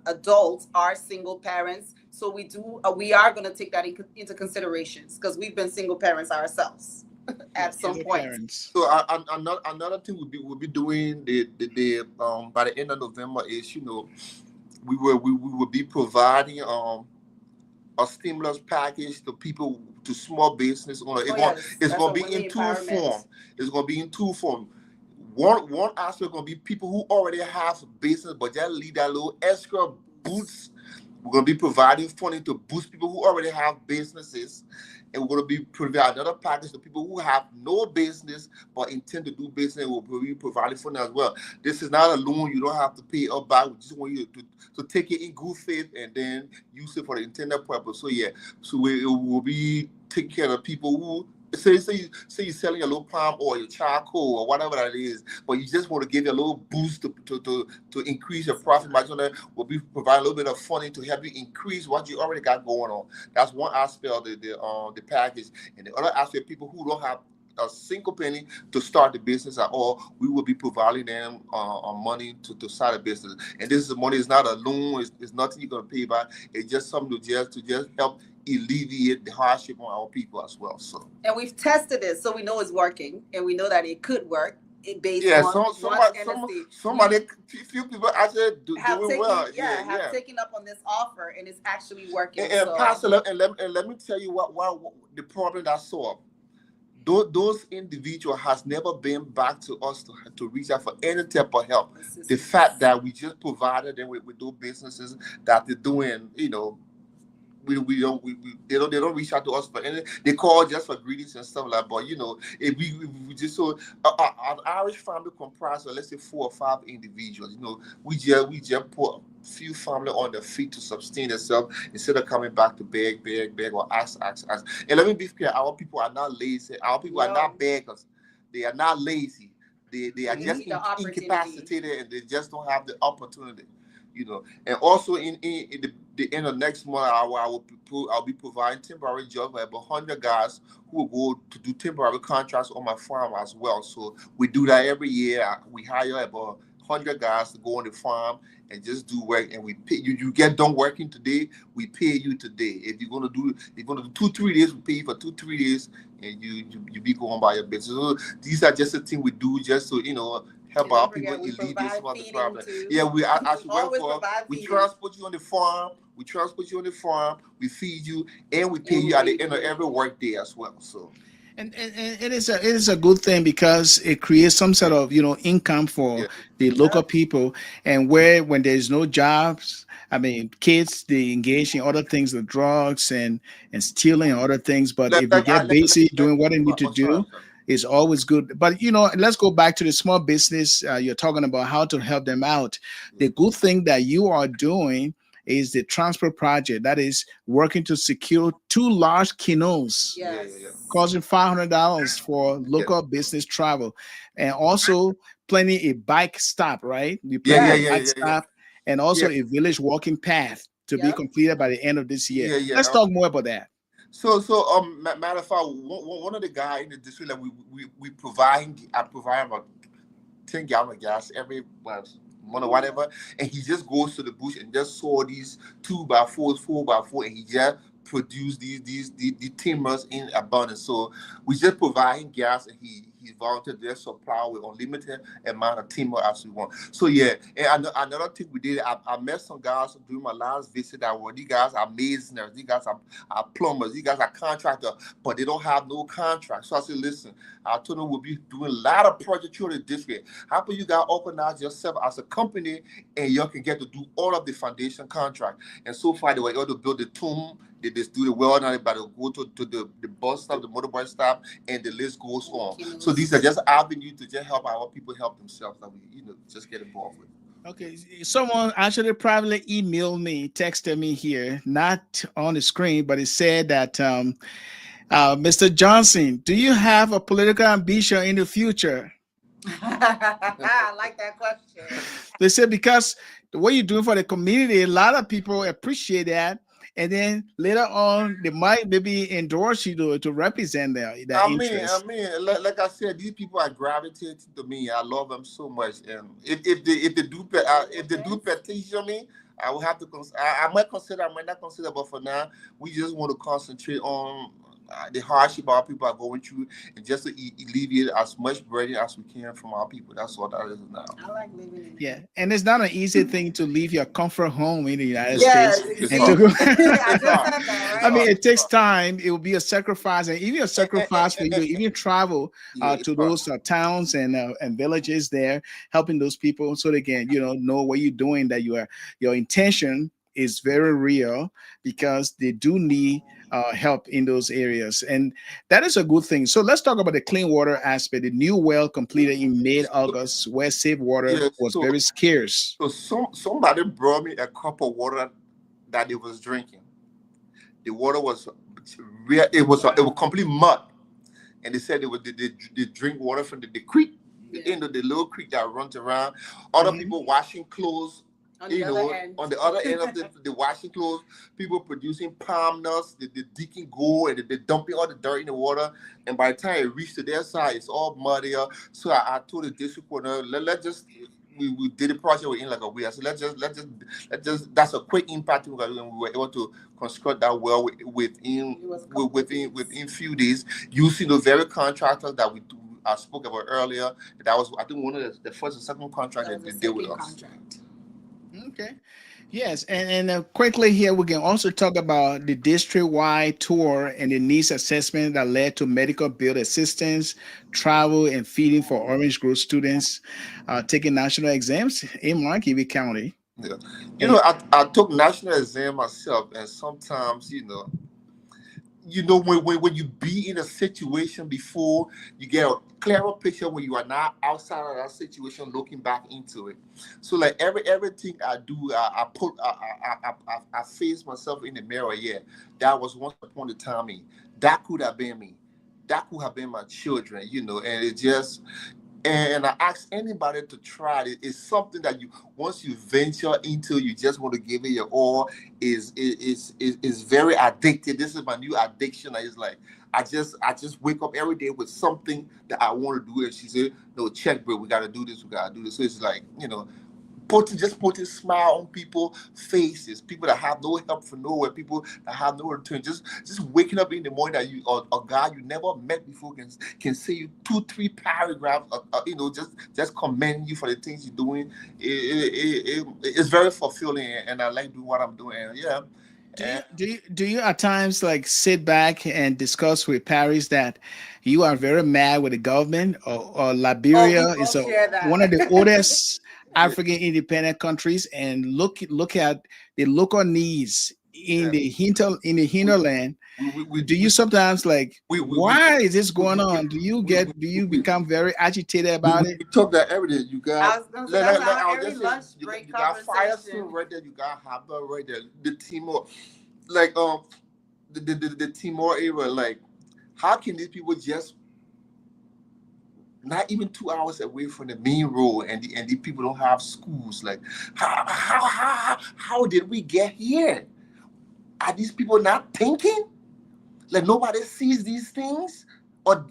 adults are single parents. So we are going to take that into considerations because we've been single parents ourselves at some Single point. parents. So another thing we'll be doing the by the end of November is, you know, we will be providing a stimulus package to people, to small business owner. Oh yes, It's that's gonna a be women in two form. empowerment. It's gonna be in two form. One aspect gonna be people who already have business but just need that little extra boost. We're gonna be providing funding to boost people who already have businesses, and we're gonna be providing another package to people who have no business but intend to do business. We'll be providing funding as well. This is not a loan; you don't have to pay up back. We just want you to take it in good faith and then use it for the intended purpose. So yeah, so we will be taking care of people who. Say you're selling a little palm oil, your charcoal, or whatever that is, but you just want to give you a little boost to increase your profit margin. We'll be providing a little bit of funding to help you increase what you already got going on. That's one aspect of the package. And the other aspect, people who don't have a single penny to start the business at all, we will be providing them money to start a business. And this is money; is not a loan; it's nothing you're gonna pay back. It's just something to just help alleviate the hardship on our people as well. So, And we've tested it, so we know it's working, and we know that it could work based yeah, on somebody, few people actually have doing taken, well. have taken up on this offer, and it's actually working. And Pastor, let me tell you what the problem that solved. Those individuals has never been back to us to reach out for any type of help. The fact that we just provided them with those businesses that they're doing, you know, we don't they don't reach out to us for anything. They call just for greetings and stuff like that. But you know, if we just so an Irish family comprised of, let's say, 4 or 5 individuals. You know, we just put a few family on their feet to sustain themselves instead of coming back to beg or ask. And let me be clear: our people are not lazy. Our people are not beggars. They are not lazy. They are just incapacitated and they just don't have the opportunity. You know, and also in the end of next month, I'll be providing temporary jobs for about 100 guys who will go to do temporary contracts on my farm as well. So we do that every year. We hire about 100 guys to go on the farm and just do work, and we pay you. You get done working today, we pay you today. If you're gonna do 2-3 days, we pay you for 2-3 days, and you be going by your business. So these are just the things we do, just so you know. Help our people alleviate some of the problem. Yeah, we actually work for. We transport you on the farm. We feed you, and we pay you at the end of every work day as well. So. And it is a good thing because it creates some sort of income for the local people, and when there's no jobs, I mean, kids, they engage in other things, the drugs and stealing and other things. But if you get busy doing what they need to do, it's always good. But let's go back to the small business. You're talking about how to help them out. The good thing that you are doing is the transport project, that is working to secure 2 large canoes, costing $500 for local business travel, and also planning a bike stop, right? You plan a bike stop, and also a village walking path to be completed by the end of this year. Let's talk more about that. So matter of fact, one of the guys in the district that we provide about 10 gallons of gas every month or whatever, and he just goes to the bush and just saw these 2x4s, 4x4, and he just produced these timbers in abundance. So we just provide him gas, and he he volunteered their supply with unlimited amount of timber as we want. So yeah, and another thing we did, I met some guys during my last visit that were, these guys are masoners, these guys are plumbers, these guys are contractors, but they don't have no contract. So I said, listen, I told them we'll be doing a lot of projects through the district. How about you guys organize yourself as a company and you can get to do all of the foundation contract? And so far they were able to build the tomb. They just do the well now, but they'll go to the bus stop, the motorbike stop, and the list goes on. So these are just avenues to just help our people help themselves that we, just get involved with. Okay, someone actually privately emailed me, texted me here, not on the screen, but it said that, Mr. Johnson, do you have a political ambition in the future? I like that question. They said because the way you're doing for the community, a lot of people appreciate that. And then later on, they might maybe endorse you to represent their interests. I mean, like I said, these people are gravitating to me. I love them so much, and if they do petition me, I will have to. I might consider. I might not consider, but for now, we just want to concentrate on the hardship our people are going through, and just to alleviate as much burden as we can from our people. That's what that is now. I like living in Yeah, and it's not an easy thing to leave your comfort home in the United Yes, States. it's And to go, I just said that, right? I mean, it takes time. It will be a sacrifice, and even a sacrifice for you to even travel to those towns and villages there, helping those people so they can know what you're doing. That your intention is very real because they do need help in those areas, and that is a good thing. So let's talk about the clean water aspect. The new well completed in mid-August, where safe water was very scarce. So somebody brought me a cup of water that they was drinking. The water was real. It was complete mud, and they said they drink water from the creek, the end of the little creek that runs around. Other people washing clothes. On the other end of the washing clothes, people producing palm nuts, the digging gold, and they're dumping all the dirt in the water. And by the time it reached to their side, it's all muddier. So I told the district coordinator, let's just we did the project within like a week. I said let's just that's a quick impact because we were able to construct that well within few days using the very contractors that I spoke about earlier. That was I think one of the first and second contract that they did with us. Contract. Okay. Yes, and quickly here we can also talk about the district-wide tour and the needs assessment that led to medical bill assistance, travel, and feeding for Orange Grove students taking national exams in Myrica County. Yeah, I took national exam myself, and sometimes when you be in a situation before, you get a clearer picture when you are not outside of that situation looking back into it. So like everything I do, I face myself in the mirror. Yeah, that was once upon a time me. That could have been me. That could have been my children, and it just. And I ask anybody to try it. It's something that once you venture into, you just want to give it your all. Is very addictive. This is my new addiction. It's like I just wake up every day with something that I want to do. And she said, "No, check, bro. We got to do this. We got to do this." So it's like putting a smile on people's faces. People that have no help from nowhere. People that have no return. Just waking up in the morning that a guy you never met before can say you 2-3 paragraphs. Just commend you for the things you're doing. It's very fulfilling, and I like doing what I'm doing. Yeah. Do you at times like sit back and discuss with Paris that you are very mad with the government or Liberia is one of the oldest African independent countries, and look at the local needs in the hinterland? Do you sometimes why is this going on? Do you become very agitated about it? We talk that every day. You got you got Firestone right there. You got Haba right there. The Timor, the Timor area. How can these people just not even 2 hours away from the main road, and the people don't have schools? How did we get here? Are these people not thinking? Nobody sees these things, or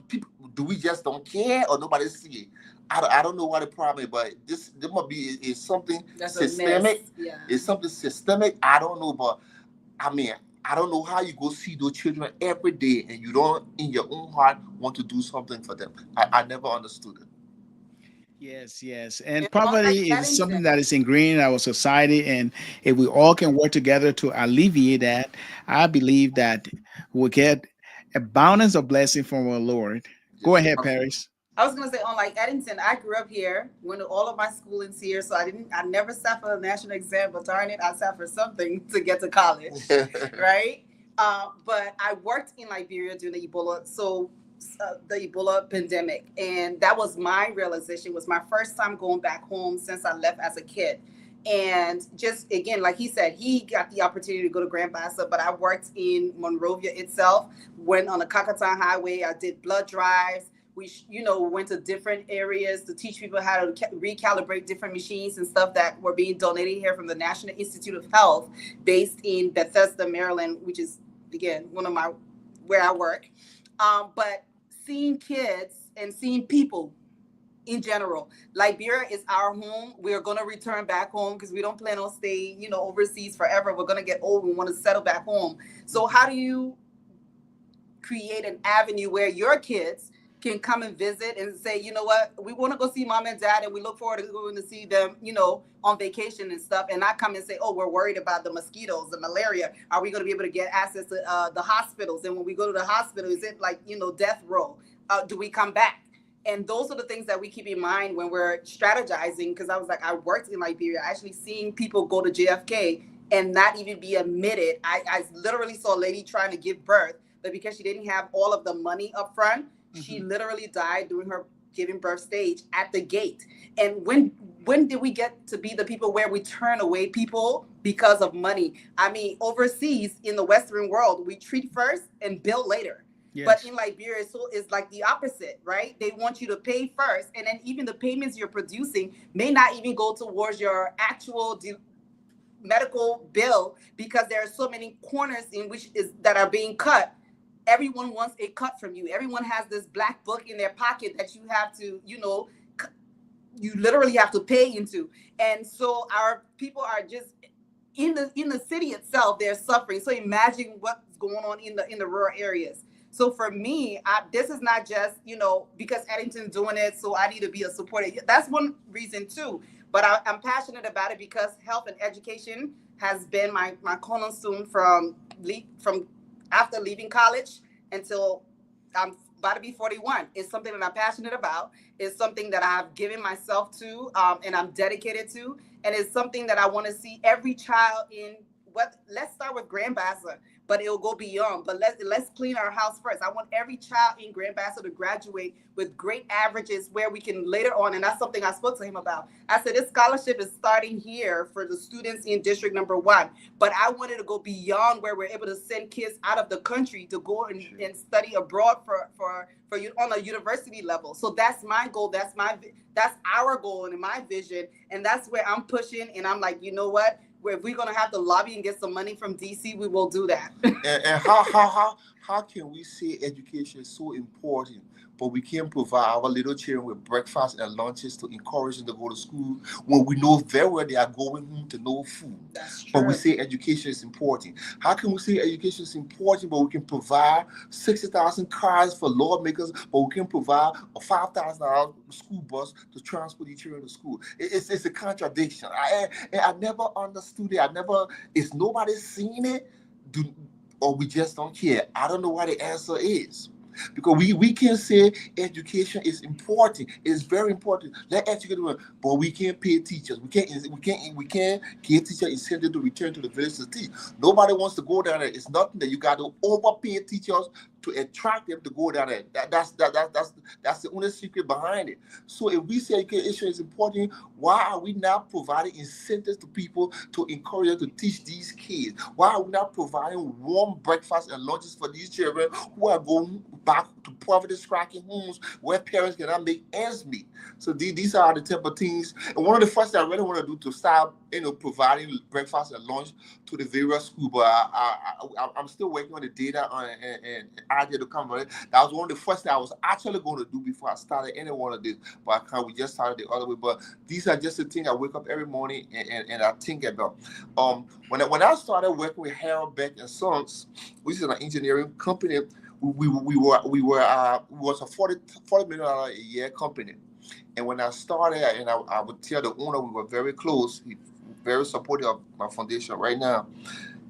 do we just don't care, or nobody see it? I don't know what the problem is, but there must be is something that's systemic. Yeah. It's something systemic. I don't know, but I mean, I don't know how you go see those children every day and you don't, in your own heart, want to do something for them. I never understood it. Yes, yes. And And unlike poverty is something Eddington, that is ingrained in our society. And if we all can work together to alleviate that, I believe that we'll get abundance of blessing from our Lord. Go Yes, ahead, absolutely. Paris. I was gonna say, unlike Eddington, I grew up here, went to all of my schoolings here, so I never sat for a national exam, but darn it, I sat for something to get to college, right? But I worked in Liberia during the Ebola pandemic, and that was my realization. It was my first time going back home since I left as a kid. And just again, like he said, he got the opportunity to go to Grand Bassa, but I worked in Monrovia itself, went on the Kakatan Highway. I did blood drives. We, went to different areas to teach people how to recalibrate different machines and stuff that were being donated here from the National Institute of Health, based in Bethesda, Maryland, which is again where I work. But seeing kids and seeing people in general, Liberia is our home. We are going to return back home because we don't plan on staying, overseas forever. We're going to get old. We want to settle back home. So how do you create an avenue where your kids can come and visit and say, you know what, we want to go see mom and dad, and we look forward to going to see them, on vacation and stuff, and not come and say, oh, we're worried about the mosquitoes, the malaria. Are we going to be able to get access to the hospitals? And when we go to the hospital, is it like, death row? Do we come back? And those are the things that we keep in mind when we're strategizing. Because I was like, I worked in Liberia, actually seeing people go to JFK and not even be admitted. I literally saw a lady trying to give birth, but because she didn't have all of the money up front, she literally died during her giving birth stage at the gate. And when did we get to be the people where we turn away people because of money? I mean, overseas in the Western world, we treat first and bill later. Yes. But in Liberia, so it's like the opposite, right? They want you to pay first, and then even the payments you're producing may not even go towards your actual medical bill, because there are so many corners in which that are being cut. Everyone wants a cut from you. Everyone has this black book in their pocket that you have to, you literally have to pay into. And so our people are just in the city itself, they're suffering. So imagine what's going on in the rural areas. So for me, this is not just, because Eddington's doing it, so I need to be a supporter. That's one reason too. But I'm passionate about it because health and education has been my cornerstone from after leaving college until I'm about to be 41. It's something that I'm passionate about. It's something that I've given myself to, and I'm dedicated to. And it's something that I want to see every child in. Let's start with Grand Bassa, but it'll go beyond. But let's clean our house first. I want every child in Grand Bassa to graduate with great averages, where we can later on, and that's something I spoke to him about. I said, this scholarship is starting here for the students in District Number 1, but I wanted to go beyond, where we're able to send kids out of the country to go and study abroad for you on a university level. So that's my goal. That's our goal and my vision, and that's where I'm pushing. And I'm like, you know what? If we're going to have to lobby and get some money from DC, we will do that. And how can we say education is so important, but we can't provide our little children with breakfast and lunches to encourage them to go to school, when we know very well they are going home to no food? That's true. But we say education is important. How can we say education is important, but we can provide 60,000 cars for lawmakers, but we can provide a $5,000 school bus to transport each children to school? It's a contradiction. I never understood it. Is nobody seen it? Or we just don't care? I don't know what the answer is. Because we can say education is important. It's very important. Let education, but we can't pay teachers. We can't give teachers incentive to return to the village to teach. Nobody wants to go down there. It's nothing that you got to overpay teachers to attract them to go down there. That's the only secret behind it. So if we say education is important, why are we not providing incentives to people to encourage them to teach these kids? Why are we not providing warm breakfast and lunches for these children who are going back to poverty-stricken homes where parents cannot make ends meet. So these are the type of things. And one of the first things I really want to do to start, providing breakfast and lunch to the various schools. But I'm still working on the data and idea to come. That was one of the first things I was actually going to do before I started any one of this. But I can't. We just started the other way. But these are just the things I wake up every morning and I think about. When I started working with Harold Beck and Sons, which is an engineering company, we was a $40 million a year company. And when I started, and I would tell the owner, we were very close, very supportive of my foundation right now.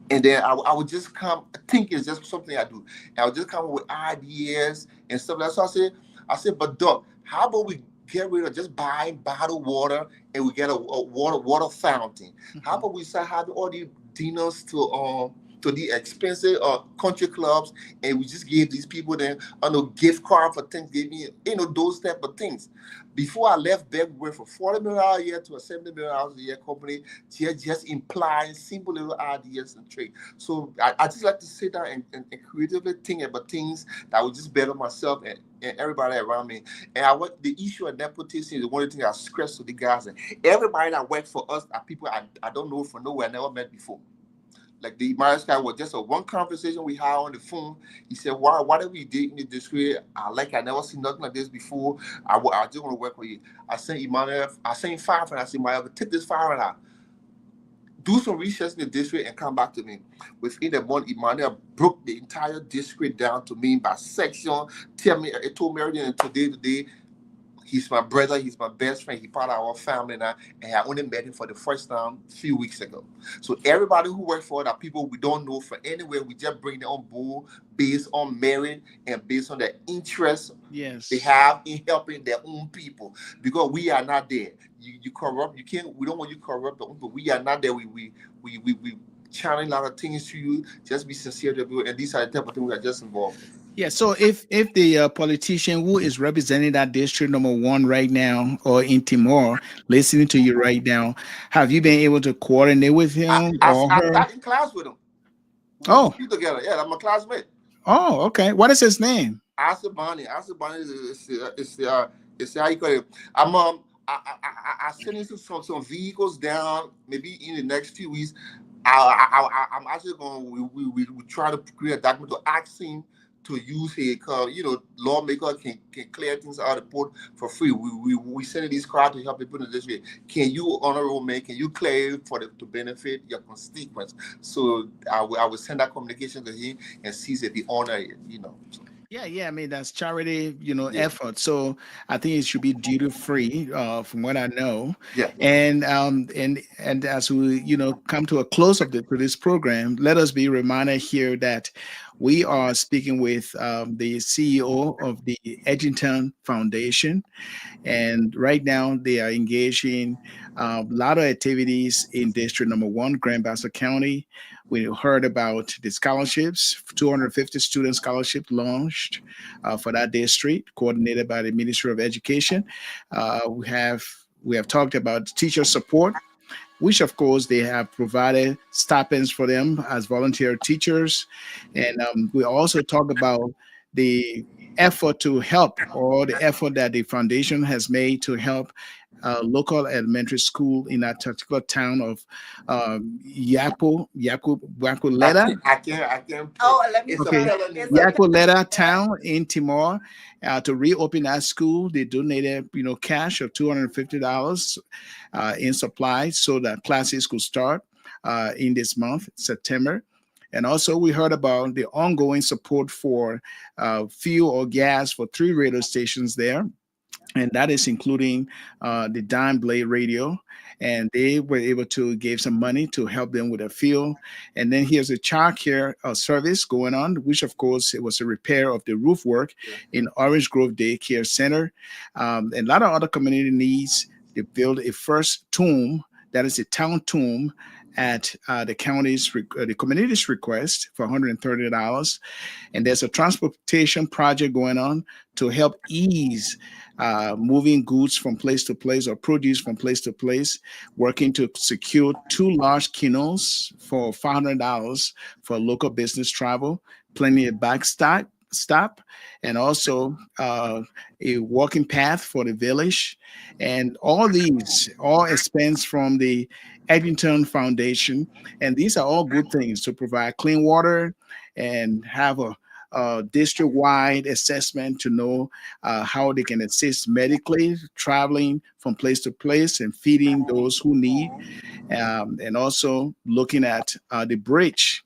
And then I would just come, I think it's just something I do. And I would just come up with ideas and stuff like that. So I said, but Doc, how about we get rid of just buying bottled water and we get a water fountain? How about we start having all these dinners to the expensive country clubs, and we just give these people then gift card for Thanksgiving, those type of things. Before I left Beck, we went from $40 million a year to a $70 million a year company, just implying simple little ideas and trade. So I just like to sit down and creatively think about things that would just better myself and everybody around me. And the issue of nepotism is one of the things I stress to the guys. And everybody that works for us are people I don't know from nowhere, I never met before. Like the marriage guy was just a one conversation we had on the phone. He said, why did we date in this way? I never seen nothing like this before. I just want to work with you. I sent Emmanuel, I sent $5 and I said, Myrica, take this $5 and do some research in the district and come back to me. Within a month, Emmanuel broke the entire district down to me by section. It told me and today, he's my brother. He's my best friend. He's part of our family now. And I only met him for the first time a few weeks ago. So everybody who works for it are people we don't know from anywhere. We just bring them on board based on merit and based on the interest they have in helping their own people. Because we are not there. You corrupt. You can't. We don't want you corrupt. But we are not there. We challenge a lot of things to you. Just be sincere to people. And these are the type of things we are just involved in. Yeah, so if the politician who is representing that district number 1 right now or in Timor listening to you right now, have you been able to coordinate with him or I her? sat in class with him. We together. Yeah, I'm a classmate. Oh, okay. What is his name? Asabani is how you call it. I send in some vehicles down maybe in the next few weeks. I'm actually going. We try to create a document to ask him to use his, lawmaker can clear things out of the port for free. We send these cards to help people in this way. Can you, honorable man, can you clear to benefit your constituents? So I will send that communication to him and see if he honor it, So. Yeah. I mean, that's charity, effort. So I think it should be duty free, from what I know. Yeah. And as we, come to a close of this program, let us be reminded here that we are speaking with the CEO of the Eddington Foundation, and right now they are engaging a lot of activities in District Number 1, Grand Bassa County. We heard about the scholarships, 250 student scholarship launched for that district, coordinated by the Ministry of Education. We have talked about teacher support, which of course they have provided stipends for them as volunteer teachers. And we also talk about the effort to help, or the effort that the foundation has made to help local elementary school in that particular town of Yakuleta. I can't. Oh, let me Okay, Yakuleta town in Timor, to reopen that school. They donated, cash of $250 in supplies so that classes could start in this month, September. And also, we heard about the ongoing support for fuel or gas for 3 radio stations there. And that is including the Dime Blade Radio. And they were able to give some money to help them with a fuel. And then here's a child care service going on, which of course it was a repair of the roof work in Orange Grove Daycare Center. And a lot of other community needs. They built a first tomb, that is a town tomb, at the community's request for $130. And there's a transportation project going on to help ease moving goods from place to place, or produce from place to place, working to secure 2 large kennels for $500 for local business travel, plenty of backstock stop, and also a walking path for the village. And all expense from the Eddington Foundation. And these are all good things to provide clean water and have a district-wide assessment to know how they can assist medically, traveling from place to place and feeding those who need, and also looking at the bridge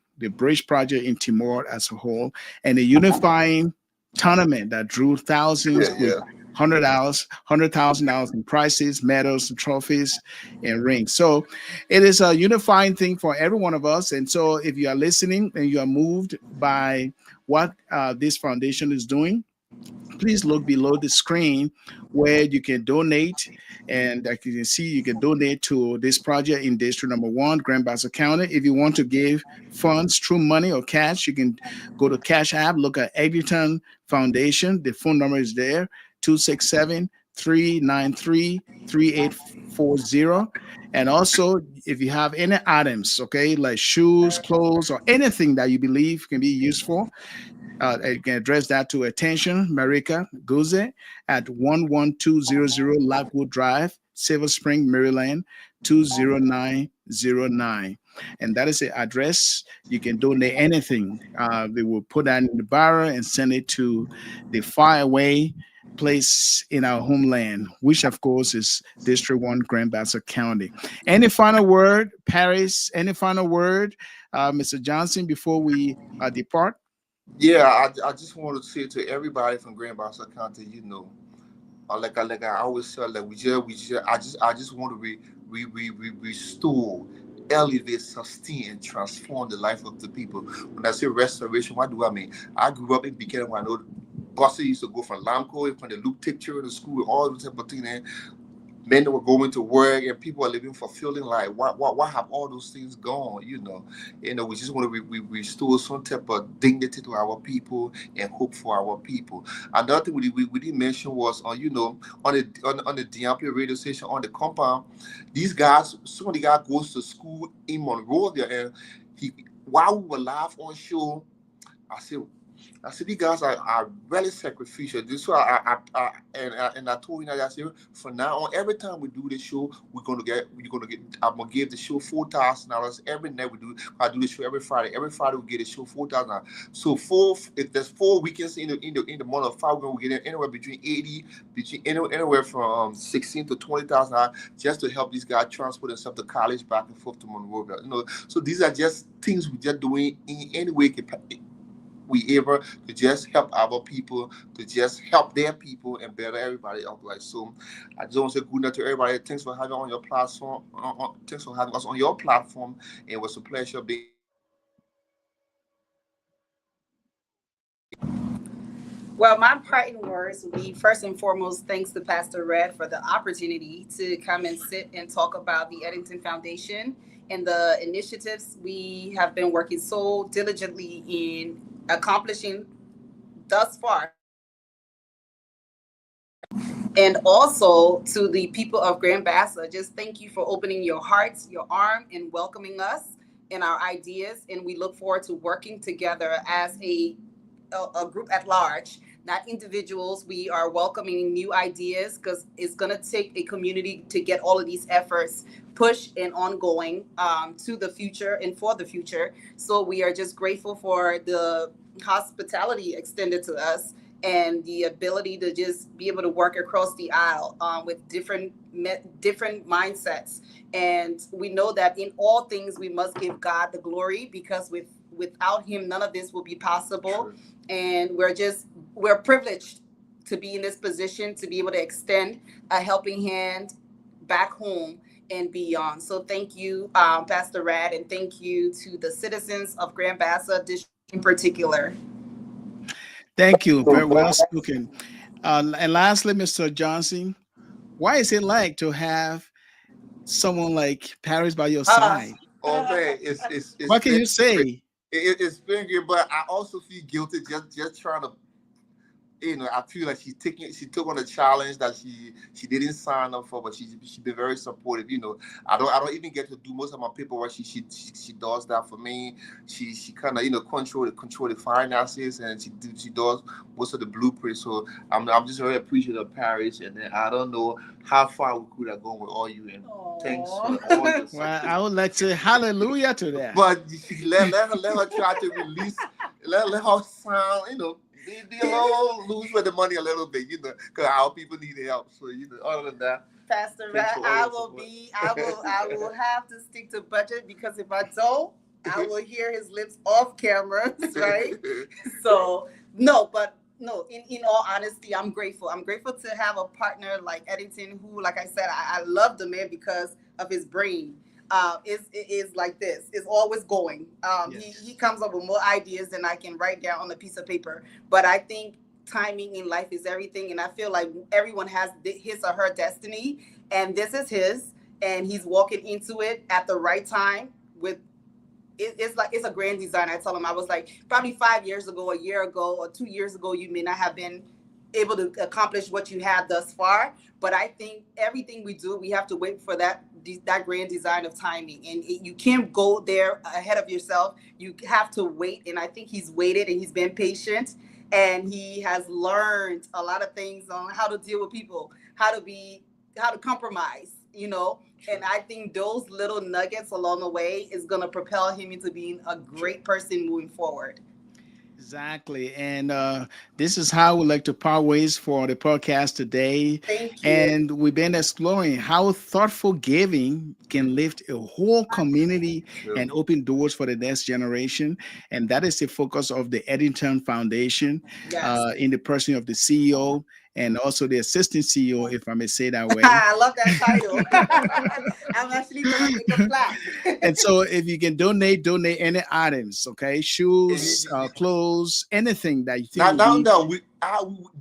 project in Timor as a whole, and the unifying tournament that drew thousands with $100,000 in prizes, medals, trophies, and rings. So it is a unifying thing for every one of us. And so if you are listening and you are moved by what this foundation is doing, please look below the screen where you can donate. And like you can see, you can donate to this project in District Number 1, Grand Bassa County. If you want to give funds through money or cash, you can go to Cash App, look at Eddington Foundation. The phone number is there, 267-393-3840. And also, if you have any items, okay, like shoes, clothes, or anything that you believe can be useful, you can address that to attention, Myrica Guzeh at 11200 Lockwood Drive, Silver Spring, Maryland, 20909. And that is the address. You can donate anything. They will put that in the barrel and send it to the faraway place in our homeland, which of course is District 1, Grand Bassa County. Any final word, Paris? Any final word, Mr. Johnson, before we depart? Yeah, I just want to say to everybody from Grand Bassa County, like I always say, like I just want to restore, elevate, sustain, and transform the life of the people. When I say restoration, what do I mean? I grew up in Buchanan. I know buses used to go from Lamco, from the Loop Picture to school, all those type of things. Men that were going to work and people are living fulfilling life. Why have all those things gone? We just want to restore some type of dignity to our people and hope for our people. Another thing we didn't mention was on the DMP radio station on the compound. These guys, some of the guys goes to school in Monrovia, and while we were live on show, I said, these guys are really sacrificial. This is why I told you, I said, from now on, every time we do the show, I'm gonna give the show $4,000 every night. I do the show every Friday. Every Friday we get a show $4,000. So if there's 4 weekends in the month of 5, we're gonna get anywhere anywhere from 16 to $20,000 just to help these guys transport themselves to college back and forth to Monrovia. So these are just things we just doing in any way we able to just help our people, to just help their people and better everybody else. Like, so I just want to say good night to everybody. Thanks for having on your platform. Thanks for having us on your platform. It was a pleasure being. Well, my parting words would be, first and foremost, thanks to Pastor Red for the opportunity to come and sit and talk about the Eddington Foundation and the initiatives we have been working so diligently in accomplishing thus far. And also to the people of Grand Bassa, just thank you for opening your hearts, your arm, and welcoming us and our ideas. And we look forward to working together as a group at large, not individuals. We are welcoming new ideas because it's going to take a community to get all of these efforts pushed and ongoing to the future and for the future. So we are just grateful for the hospitality extended to us and the ability to just be able to work across the aisle with different mindsets. And we know that in all things, we must give God the glory, because without him, none of this will be possible. Sure. And we're privileged to be in this position, to be able to extend a helping hand back home and beyond. So thank you, Pastor Rad, and thank you to the citizens of Grand Bassa District in particular. Thank you. Very well spoken. And lastly, Mr. Johnson, why is it like to have someone like Paris by your side? Oh man, it's what can you say? It's been good, but I also feel guilty just trying to I feel like she took on a challenge that she didn't sign up for, but she's been very supportive. I don't even get to do most of my paperwork. She does that for me. She kind of control the finances, and she does most of the blueprints. So I'm just very appreciative of Paris, and then I don't know how far we could have gone with all you, and thanks for all your support. Well, I would like to say hallelujah to that. But let her try to release, let her sound, be a little loose with the money a little bit, because our people need help. So, other than that, Pastor Rat, I will have to stick to budget, because if I don't, I will hear his lips off cameras, right? So no, in all honesty, I'm grateful. I'm grateful to have a partner like Eddington, who, like I said, I love the man because of his brain. Is like this. It's always going. Yes. He comes up with more ideas than I can write down on a piece of paper. But I think timing in life is everything, and I feel like everyone has his or her destiny, and this is his, and he's walking into it at the right time. It's a grand design. I tell him, I was like, probably 5 years ago, a year ago, or 2 years ago, you may not have been able to accomplish what you have thus far. But I think everything we do, we have to wait for that grand design of timing, and you can't go there ahead of yourself. You have to wait, and I think he's waited, and he's been patient, and he has learned a lot of things on how to deal with people, how to compromise, and I think those little nuggets along the way is going to propel him into being a great person moving forward. Exactly. And this is how we like to part ways for the podcast today. Thank you. And we've been exploring how thoughtful giving can lift a whole community and open doors for the next generation. And that is the focus of the Eddington Foundation, Yes. in the person of the CEO and also the assistant CEO, if I may say that way. I love that title. I'm actually going to make a plaque. And so if you can donate any items, okay? Shoes, clothes, anything that you think. Now, we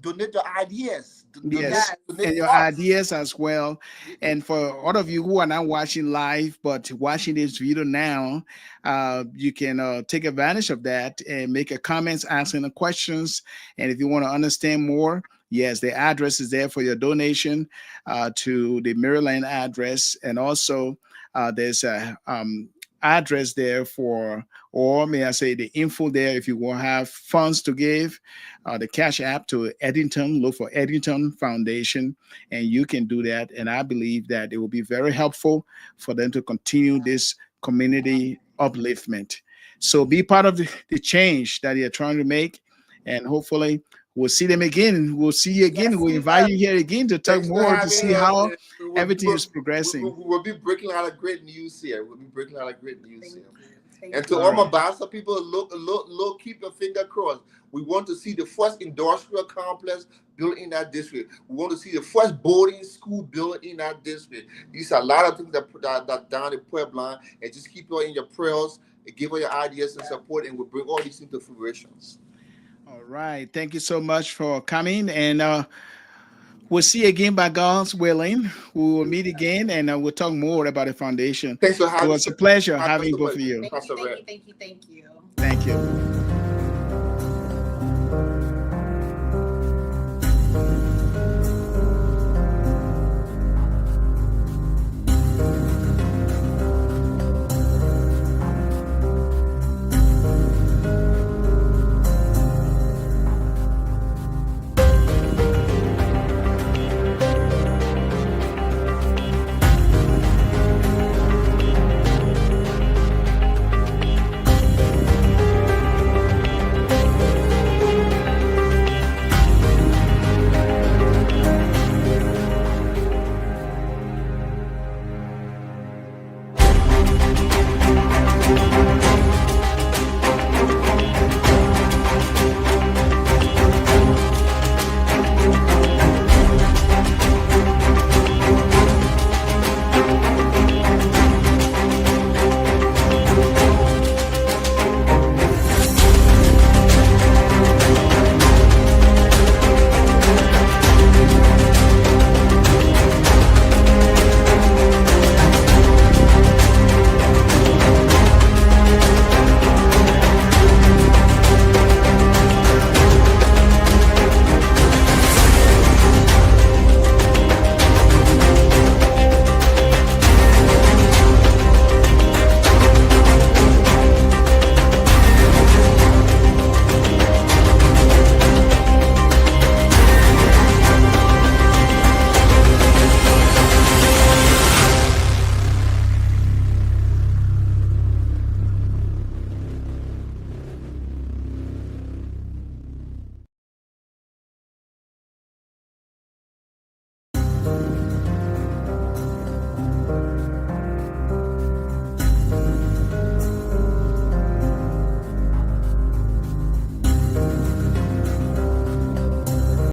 donate the ideas. Yes, Donate and your thoughts. ideas as well. And for all of you who are not watching live, but watching this video now, you can take advantage of that and make a comments, asking the questions. And if you want to understand more, yes, the address is there for your donation to the Maryland address. And also there's a address there for, or may I say, the info there if you want to have funds to give, the Cash App to Eddington, look for Eddington Foundation, and you can do that. And I believe that it will be very helpful for them to continue this community upliftment. So be part of the change that you're trying to make, and hopefully we'll see them again. We'll see you again. Yes, we'll invite you here again to talk Thanks for more, to having see us, how and everything is progressing. We'll be breaking a lot of great news here. Thank you. Thank And you. to all my Bassa people, look, keep your finger crossed. We want to see the first industrial complex built in that district. We want to see the first boarding school built in that district. These are a lot of things that down in Puebla, and just keep it in your prayers and give her your ideas and support, and we'll bring all these things to fruition. All right. Thank you so much for coming. And we'll see you again by God's willing. We will meet again, and we'll talk more about the foundation. Thanks for having It was a pleasure Thank you having so both much. of you. Thank you. Thank you.